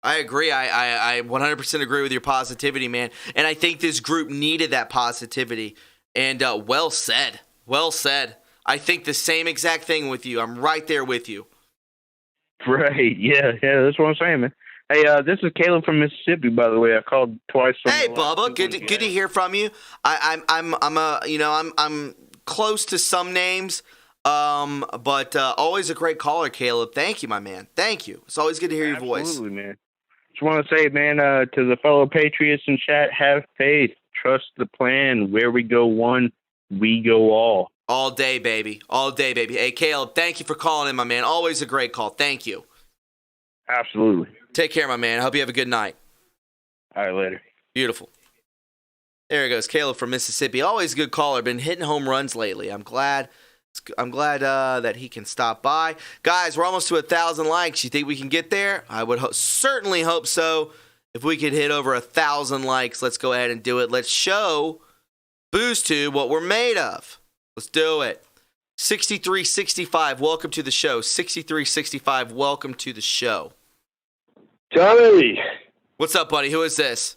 I agree. I 100% agree with your positivity, man. And I think this group needed that positivity. And well said. Well said. I think the same exact thing with you. I'm right there with you. Right. Yeah. That's what I'm saying, man. Hey, this is Caleb from Mississippi, by the way. I called twice. Hey, Bubba. Good to hear from you. I'm close to some names. But always a great caller, Caleb. Thank you, my man. Thank you. It's always good to hear your voice. Absolutely, man. Just want to say, man, to the fellow patriots in chat, have faith, trust the plan. Where we go one, we go all. All day, baby. All day, baby. Hey, Caleb, thank you for calling in, my man. Always a great call. Thank you. Absolutely. Take care, my man. I hope you have a good night. All right, later. Beautiful. There he goes, Caleb from Mississippi. Always a good caller. Been hitting home runs lately. I'm glad that he can stop by. Guys, we're almost to 1,000 likes. You think we can get there? I would certainly hope so. If we could hit over 1,000 likes, let's go ahead and do it. Let's show BoozTube what we're made of. Let's do it. 6365, welcome to the show. 6365, welcome to the show. Johnny. What's up, buddy? Who is this?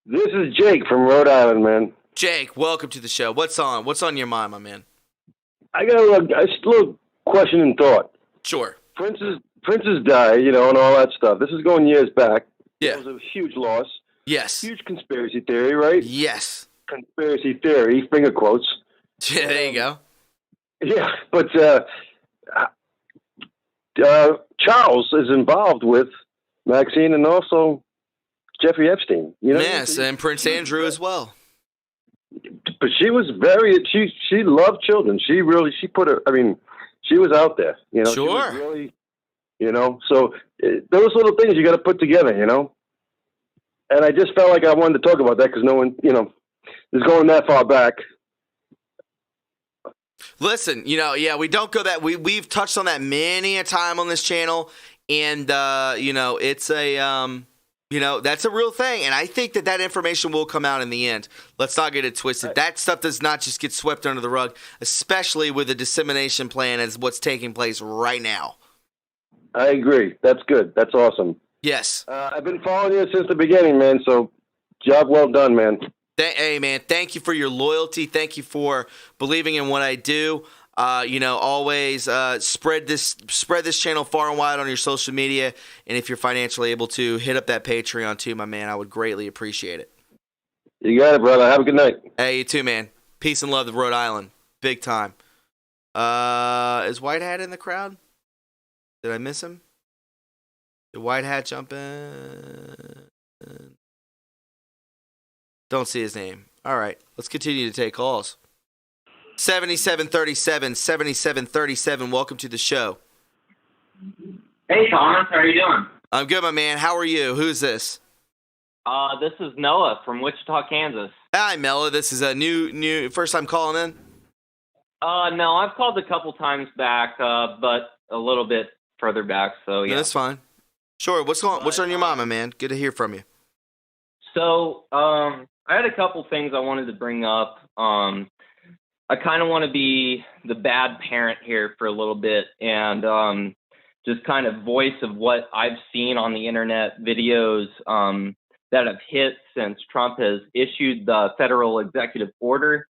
This is Jake from Rhode Island, man. Jake, welcome to the show. What's on? What's on your mind, my man? I got a little question and thought. Sure. Prince's died, and all that stuff. This is going years back. Yeah. It was a huge loss. Yes. Huge conspiracy theory, right? Yes. Conspiracy theory, finger quotes. Yeah, there you go. Yeah, but Charles is involved with Maxine and also Jeffrey Epstein. Yes, and Prince Andrew as well. But she was she loved children. She put her, she was out there, Sure. She was really, so those little things you got to put together, And I just felt like I wanted to talk about that because no one, is going that far back. Listen, we don't go that we've touched on that many a time on this channel, and it's a that's a real thing, and I think that information will come out in the end. Let's not get it twisted. That stuff does not just get swept under the rug, especially with the dissemination plan as what's taking place right now. I agree. That's good. That's awesome. Yes. I've been following you since the beginning, man. So, job well done, man. Hey, man, thank you for your loyalty. Thank you for believing in what I do. Always spread this channel far and wide on your social media. And if you're financially able to, hit up that Patreon too, my man. I would greatly appreciate it. You got it, brother. Have a good night. Hey, you too, man. Peace and love to Rhode Island. Big time. Is White Hat in the crowd? Did I miss him? Did White Hat jump in? Don't see his name. All right, let's continue to take calls. 7737, welcome to the show. Hey, Thomas, how are you doing? I'm good, my man. How are you? Who's this? This is Noah from Wichita, Kansas. Hi, Mela. This is a new first time calling in? No, I've called a couple times back, but a little bit further back, so yeah. No, that's fine. Sure, what's on your mind, my man? Good to hear from you. So, I had a couple things I wanted to bring up. I kind of want to be the bad parent here for a little bit and just kind of voice of what I've seen on the internet videos that have hit since Trump has issued the federal executive order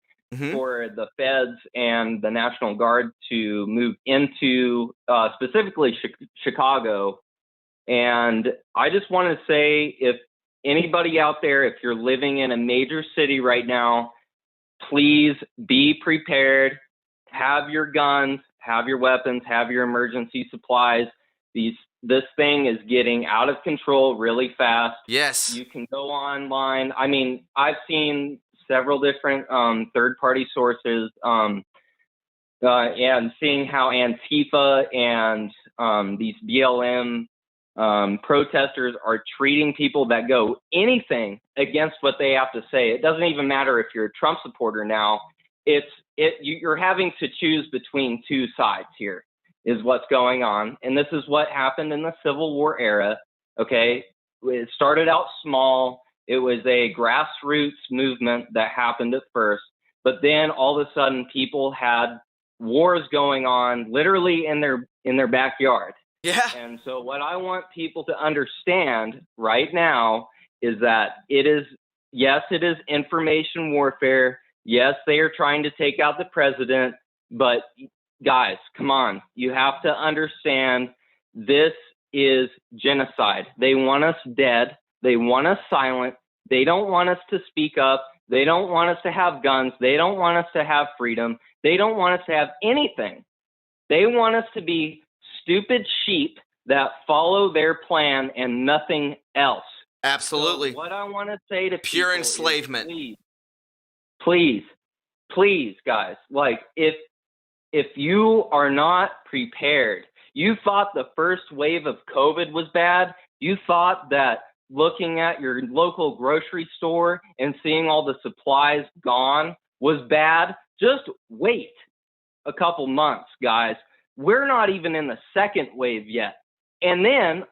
for the feds and the National Guard to move into specifically Chicago. And I just want to say, if anybody out there, if you're living in a major city right now, please be prepared. Have your guns, have your weapons, have your emergency supplies. This thing is getting out of control really fast. Yes. You can go online. I mean, I've seen several different third-party sources and seeing how Antifa and these BLM protesters are treating people that go anything against what they have to say. It doesn't even matter if you're a Trump supporter now. You're having to choose between two sides here is what's going on. And this is what happened in the Civil War era. Okay. It started out small. It was a grassroots movement that happened at first, but then all of a sudden people had wars going on literally in their backyard. Yeah. And so what I want people to understand right now is that it is information warfare. Yes, they are trying to take out the president, but guys, come on. You have to understand this is genocide. They want us dead. They want us silent. They don't want us to speak up. They don't want us to have guns. They don't want us to have freedom. They don't want us to have anything. They want us to be stupid sheep that follow their plan and nothing else. Absolutely. So what I want to say to pure people enslavement. Is please, guys, like if you are not prepared, you thought the first wave of COVID was bad. You thought that looking at your local grocery store and seeing all the supplies gone was bad. Just wait a couple months, guys. We're not even in the second wave yet. And then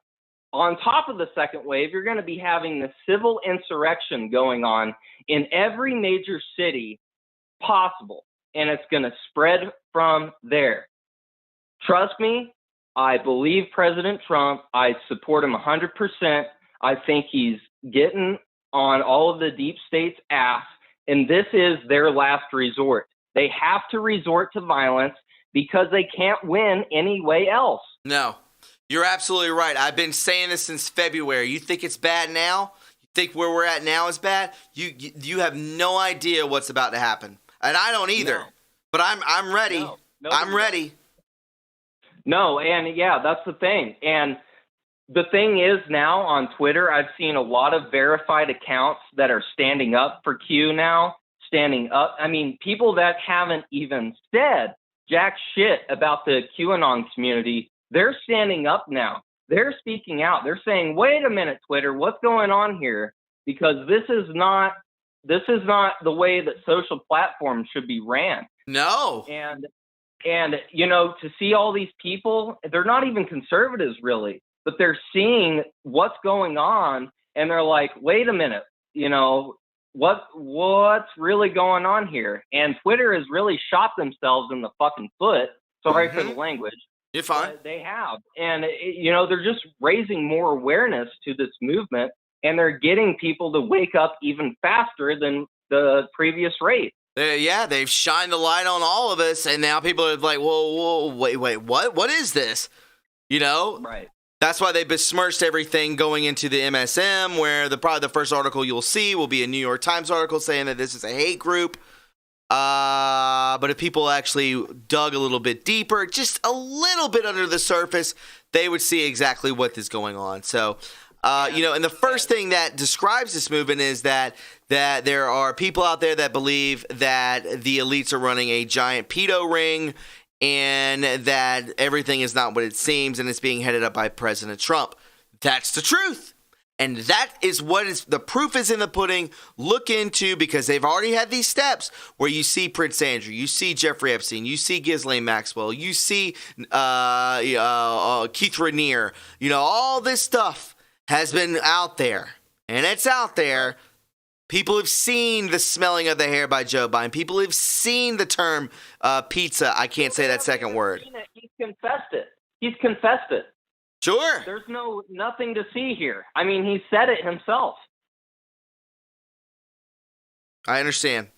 on top of the second wave, you're going to be having the civil insurrection going on in every major city possible. And it's going to spread from there. Trust me, I believe President Trump. I support him 100%. I think he's getting on all of the deep state's ass. And this is their last resort. They have to resort to violence because they can't win any way else. No, you're absolutely right. I've been saying this since February. You think it's bad now? You think where we're at now is bad? You have no idea what's about to happen. And I don't either. No. But I'm ready. No, I'm ready. No, and yeah, that's the thing. And the thing is now on Twitter, I've seen a lot of verified accounts that are standing up for Q now, standing up. I mean, people that haven't even said jack shit about the QAnon community, they're standing up now. They're speaking out. They're saying, wait a minute, Twitter, what's going on here? Because this is not the way that social platforms should be ran. No. And you know, to see all these people, they're not even conservatives really, but they're seeing what's going on and they're like, wait a minute, you know, what's really going on here? And Twitter has really shot themselves in the fucking foot. Sorry for the language. You're fine. They have. And, you know, they're just raising more awareness to this movement, and they're getting people to wake up even faster than the previous rate. Yeah, they've shined the light on all of us, and now people are like, whoa, wait, what? What is this? You know? Right. That's why they besmirched everything going into the MSM, where probably the first article you'll see will be a New York Times article saying that this is a hate group. But if people actually dug a little bit deeper, just a little bit under the surface, they would see exactly what is going on. So, you know, and the first thing that describes this movement is that there are people out there that believe that the elites are running a giant pedo ring, and that everything is not what it seems, and it's being headed up by President Trump. That's the truth. And that is what is the proof is in the pudding. Look into, because they've already had these steps where you see Prince Andrew, you see Jeffrey Epstein, you see Ghislaine Maxwell, you see Keith Raniere. You know, all this stuff has been out there, and it's out there. People have seen the smelling of the hair by Joe Biden. People have seen the term pizza. I can't say that second word. He's confessed it. He's confessed it. Sure. There's nothing to see here. I mean, he said it himself. I understand.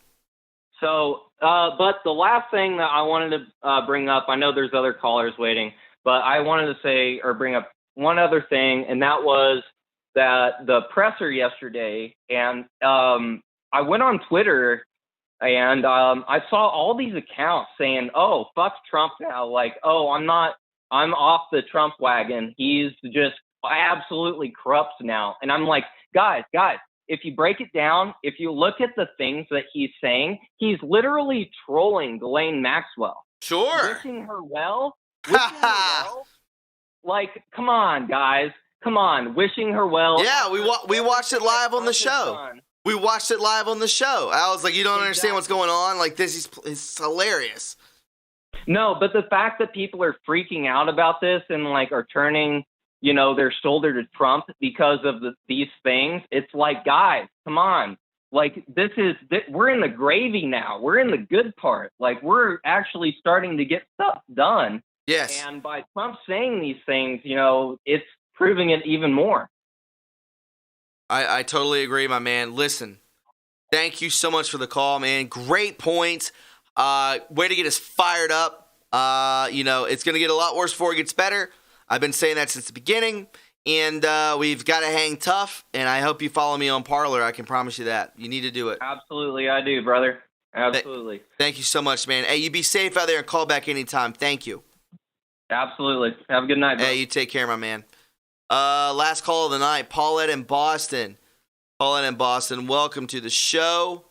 So, but the last thing that I wanted to bring up, I know there's other callers waiting, but I wanted to say or bring up one other thing, and that was that the presser yesterday, and I went on Twitter and I saw all these accounts saying, oh, fuck Trump now. Like, oh, I'm off the Trump wagon. He's just absolutely corrupt now. And I'm like, guys, if you break it down, if you look at the things that he's saying, he's literally trolling Ghislaine Maxwell. Sure. Wishing her well. Like, come on, guys. Come on, wishing her well. Yeah, we watched it live on the show. We watched it live on the show. I was like, you don't understand what's going on? Like, this is hilarious. No, but the fact that people are freaking out about this and, like, are turning, you know, their shoulder to Trump because of these things, it's like, guys, come on. Like, we're in the gravy now. We're in the good part. Like, we're actually starting to get stuff done. Yes. And by Trump saying these things, you know, it's proving it even more. I totally agree, my man. Listen, thank you so much for the call, man. Great points. Way to get us fired up. You know, it's going to get a lot worse before it gets better. I've been saying that since the beginning, and we've got to hang tough, and I hope you follow me on Parler. I can promise you that. You need to do it. Absolutely, I do, brother. Absolutely. Thank you so much, man. Hey, you be safe out there and call back anytime. Thank you. Absolutely. Have a good night, bro. Hey, you take care, my man. Last call of the night, Paulette in Boston. Paulette in Boston, welcome to the show.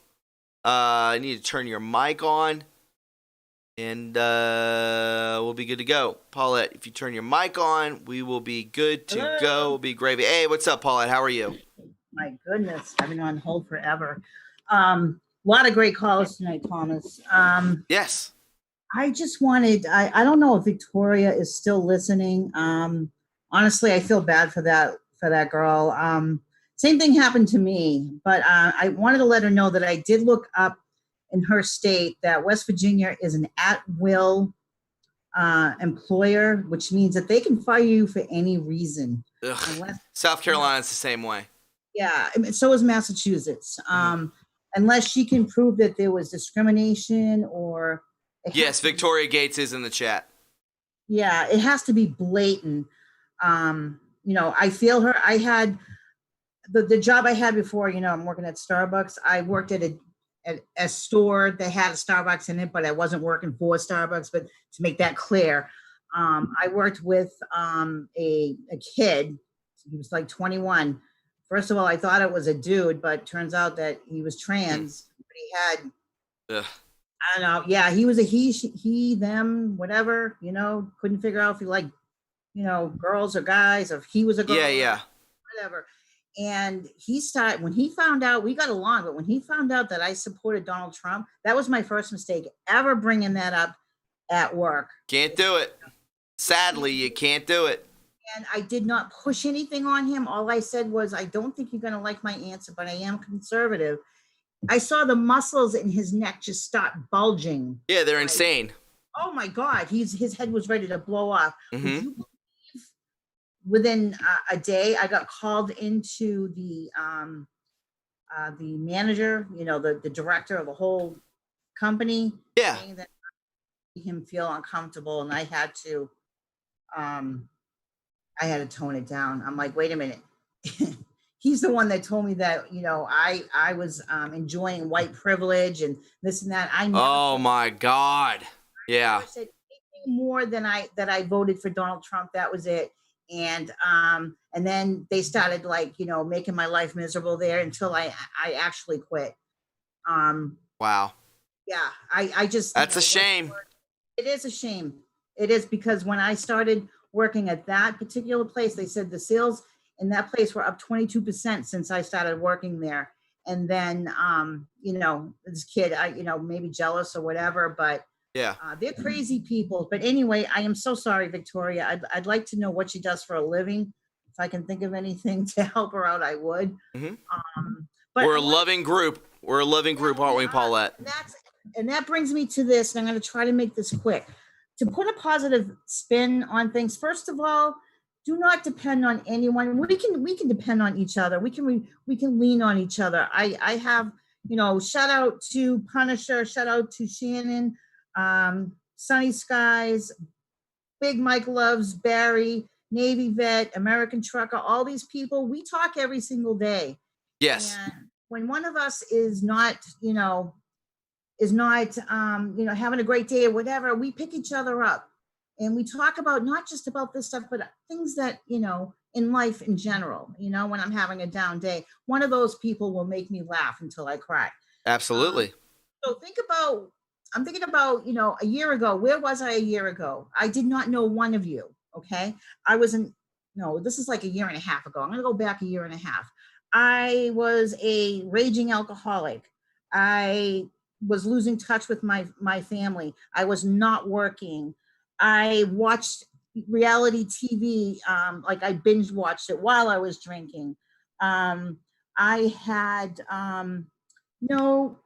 I need to turn your mic on, and we'll be good to go. Paulette, if you turn your mic on, we will be good to go. We'll be gravy. Hey, what's up, Paulette? How are you? My goodness, I've been on hold forever. A lot of great calls tonight, Thomas. Yes. I just wanted, I don't know if Victoria is still listening. Honestly, I feel bad for that girl. Same thing happened to me, but I wanted to let her know that I did look up in her state that West Virginia is an at-will employer, which means that they can fire you for any reason. South Carolina's the same way. Yeah, so is Massachusetts. Unless she can prove that there was discrimination or... Yes, Victoria Gates is in the chat. Yeah, it has to be blatant. I feel her. I had the job I had before, I'm working at Starbucks. I worked at a store that had a Starbucks in it, but I wasn't working for Starbucks. But to make that clear, I worked with a kid. He was like 21. First of all, I thought it was a dude, but turns out that he was trans. But he had, I don't know. Yeah, he was a he, them, whatever, couldn't figure out if he liked, girls or guys, or if he was a girl. Yeah. Whatever. And when he found out, we got along, but when he found out that I supported Donald Trump, that was my first mistake ever bringing that up at work. Can't do it. Sadly, you can't do it. And I did not push anything on him. All I said was, I don't think you're going to like my answer, but I am conservative. I saw the muscles in his neck just start bulging. Yeah, they're insane. Oh my God, his head was ready to blow off. Mm-hmm. Would you believe within a day, I got called into the manager, the director of the whole company. Yeah. Saying that made him feel uncomfortable, and I had to tone it down. I'm like, wait a minute. He's the one that told me that, I was enjoying white privilege and this and that. Oh my God. Yeah. I said anything more than that I voted for Donald Trump. That was it. And then they started making my life miserable there until I actually quit. Wow. Yeah. I just, that's a shame. It is a shame. It is, because when I started working at that particular place, they said the sales in that place were up 22% since I started working there. And then, this kid, maybe jealous or whatever, but yeah, they're crazy people. But anyway, I am so sorry, Victoria. I'd like to know what she does for a living. If I can think of anything to help her out, I would. Mm-hmm. But we're a loving group. We're a loving group, aren't we, Paulette? And that brings me to this, and I'm going to try to make this quick. To put a positive spin on things, first of all, do not depend on anyone. We can depend on each other. We can lean on each other. I have, shout out to Punisher, shout out to Shannon, Sunny Skies, Big Mike Loves, Barry, Navy Vet, American Trucker, all these people. We talk every single day. Yes. And when one of us is not having a great day or whatever, we pick each other up. And we talk about not just about this stuff, but things that, in life in general, when I'm having a down day, one of those people will make me laugh until I cry. Absolutely. So I'm thinking about, a year ago, where was I a year ago? I did not know one of you. Okay. This is like a year and a half ago. I'm going to go back a year and a half. I was a raging alcoholic. I was losing touch with my family. I was not working. I watched reality TV, I binge watched it while I was drinking. I had no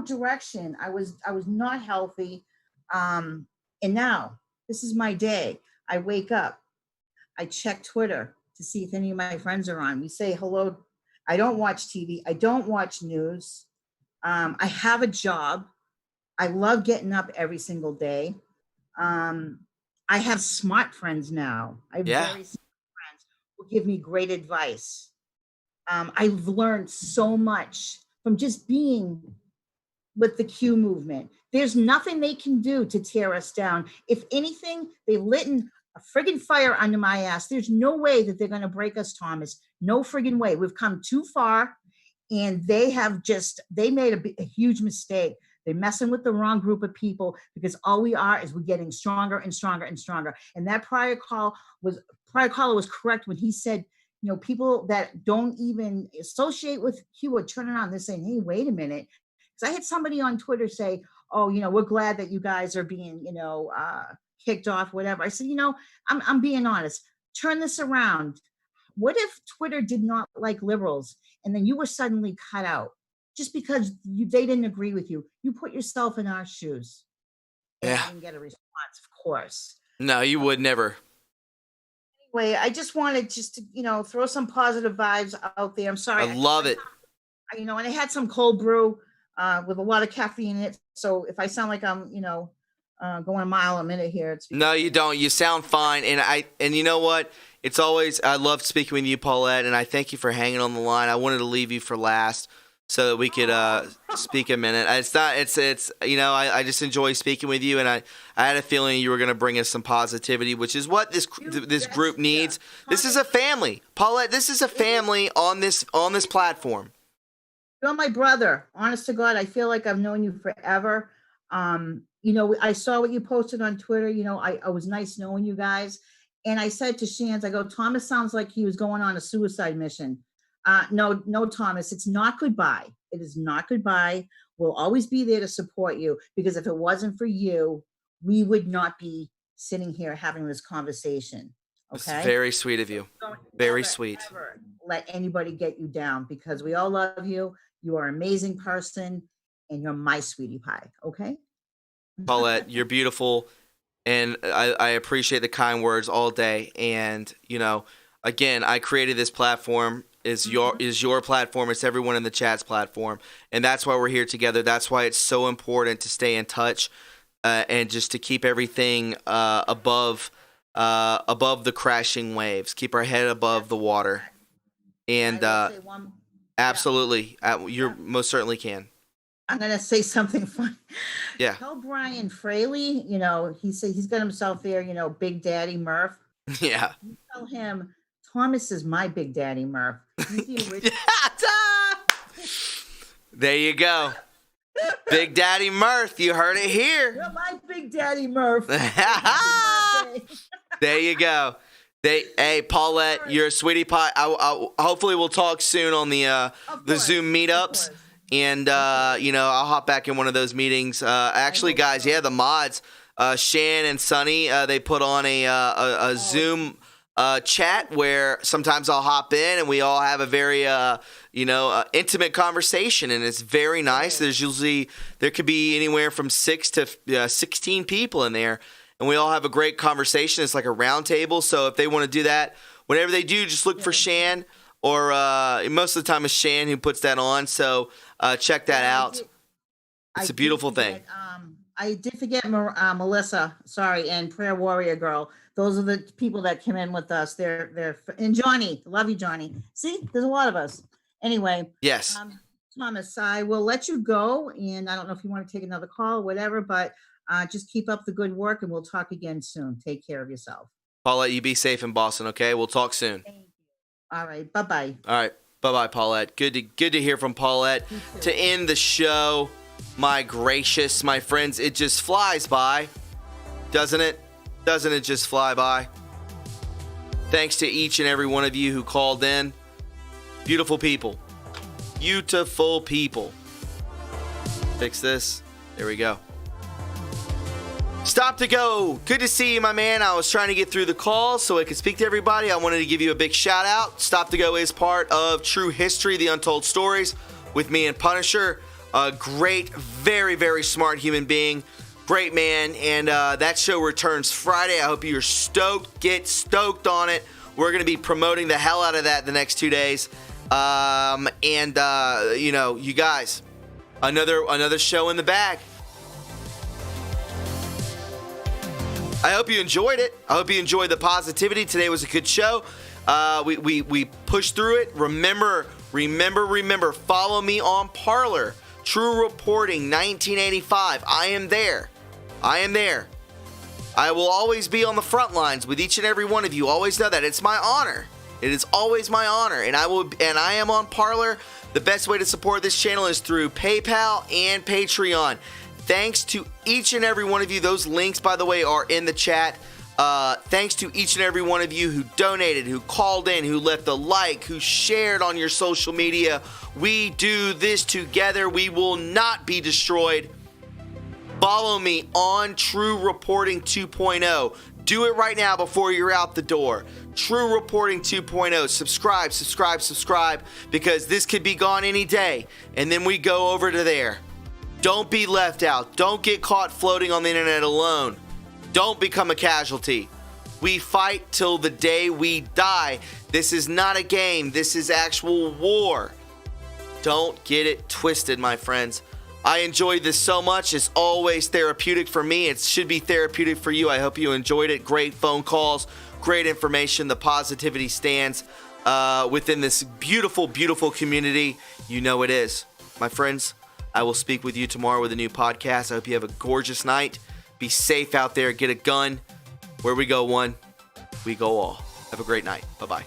direction. I was not healthy. And now this is my day. I wake up, I check Twitter to see if any of my friends are on. We say hello. I don't watch TV. I don't watch news. I have a job. I love getting up every single day. I have smart friends now. I have very smart friends who give me great advice. I've learned so much from just being with the Q movement. There's nothing they can do to tear us down. If anything, they lit a friggin' fire under my ass. There's no way that they're going to break us, Thomas. No friggin' way. We've come too far, and they made a huge mistake. They're messing with the wrong group of people, because all we are is we're getting stronger and stronger and stronger. And that prior caller was correct when he said, people that don't even associate with Q are turning on. They're saying, hey, wait a minute. Because I had somebody on Twitter say, oh, we're glad that you guys are being, kicked off, whatever. I said, I'm being honest. Turn this around. What if Twitter did not like liberals and then you were suddenly cut out just because they didn't agree with you? You put yourself in our shoes. Yeah. And get a response, of course. No, you would never. Anyway, I just wanted to, throw some positive vibes out there. I'm sorry. I love it. And I had some cold brew with a lot of caffeine in it. So if I sound like I'm, going a mile a minute here, it's no, you don't. You sound fine. And you know what? It's always, I love speaking with you, Paulette, and I thank you for hanging on the line. I wanted to leave you for last so that we could speak a minute. I just enjoy speaking with you, and I had a feeling you were going to bring us some positivity, which is what this group needs. Yeah. This is a family. Paulette, this is a family on this platform. You're my brother. Honest to God, I feel like I've known you forever. I saw what you posted on Twitter. I was nice knowing you guys. And I said to Shans, I go, Thomas sounds like he was going on a suicide mission. No, Thomas, it's not goodbye. It is not goodbye. We'll always be there to support you, because if it wasn't for you, we would not be sitting here having this conversation. Okay. That's very sweet of you. Very sweet. Never let anybody get you down, because we all love you. You are an amazing person, and you're my sweetie pie. Okay. Paulette, you're beautiful. And I appreciate the kind words all day. And, again, I created this platform. Is your platform. It's everyone in the chat's platform. And that's why we're here together. That's why it's so important to stay in touch and just to keep everything above the crashing waves. Keep our head above the water. And absolutely, you most certainly can. I'm going to say something fun. Yeah. Tell Brian Fraley, he said he's got himself there, Big Daddy Murph. Yeah. You tell him, Thomas is my Big Daddy Murph. There you go. Big Daddy Murph. You heard it here. You're my Big Daddy Murph. There you go. Hey, Paulette, you're a sweetie pie. Hopefully we'll talk soon on the Zoom meetups. And, I'll hop back in one of those meetings. Actually, guys, the mods, Shan and Sunny, they put on a Zoom chat where sometimes I'll hop in and we all have a very, intimate conversation. And it's very nice. There could be anywhere from 6 to 16 people in there. And we all have a great conversation. It's like a round table. So if they want to do that, whenever they do, just look for Shan. Or most of the time it's Shan who puts that on. So check that out. It's a beautiful thing. I did forget Melissa, and Prayer Warrior Girl. Those are the people that came in with us. And Johnny. Love you, Johnny. See, there's a lot of us. Anyway. Yes. Thomas, I will let you go. And I don't know if you want to take another call or whatever, but just keep up the good work and we'll talk again soon. Take care of yourself. Paulette, you be safe in Boston, okay? We'll talk soon. All right. Bye-bye. All right. Bye-bye, Paulette. Good to hear from Paulette. To end the show, my gracious, my friends, it just flies by. Doesn't it? Doesn't it just fly by? Thanks to each and every one of you who called in. Beautiful people. Beautiful people. Fix this. There we go. Stop to go. Good to see you, my man. I was trying to get through the call so I could speak to everybody. I wanted to give you a big shout out. Stop to go is part of True History, The Untold Stories with me and Punisher. A great, very, very smart human being. Great man. And that show returns Friday. I hope you're stoked. Get stoked on it. We're going to be promoting the hell out of that the next 2 days. You guys, another show in the bag. I hope you enjoyed it. I hope you enjoyed the positivity. Today was a good show. We pushed through it. Remember, follow me on Parler. True Reporting 1985. I am there. I am there. I will always be on the front lines with each and every one of you. Always know that. It's my honor. It is always my honor. And I am on Parler. The best way to support this channel is through PayPal and Patreon. Thanks to each and every one of you. Those links, by the way, are in the chat. Thanks to each and every one of you who donated, who called in, who left a like, who shared on your social media. We do this together. We will not be destroyed. Follow me on True Reporting 2.0. Do it right now before you're out the door. True Reporting 2.0. Subscribe, subscribe, subscribe, because this could be gone any day. And then we go over to there. Don't be left out. Don't get caught floating on the internet alone. Don't become a casualty. We fight till the day we die. This is not a game. This is actual war. Don't get it twisted, my friends. I enjoyed this so much. It's always therapeutic for me. It should be therapeutic for you. I hope you enjoyed it. Great phone calls, great information. The positivity stands within this beautiful, beautiful community. You know it is. My friends, I will speak with you tomorrow with a new podcast. I hope you have a gorgeous night. Be safe out there. Get a gun. Where we go one, we go all. Have a great night. Bye-bye.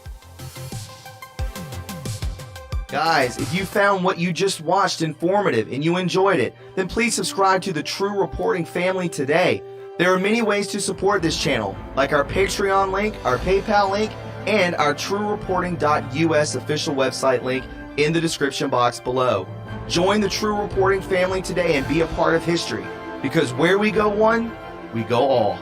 Guys, if you found what you just watched informative and you enjoyed it, then please subscribe to the True Reporting family today. There are many ways to support this channel, like our Patreon link, our PayPal link, and our TrueReporting.us official website link in the description box below. Join the True Reporting family today and be a part of history, because where we go one, we go all.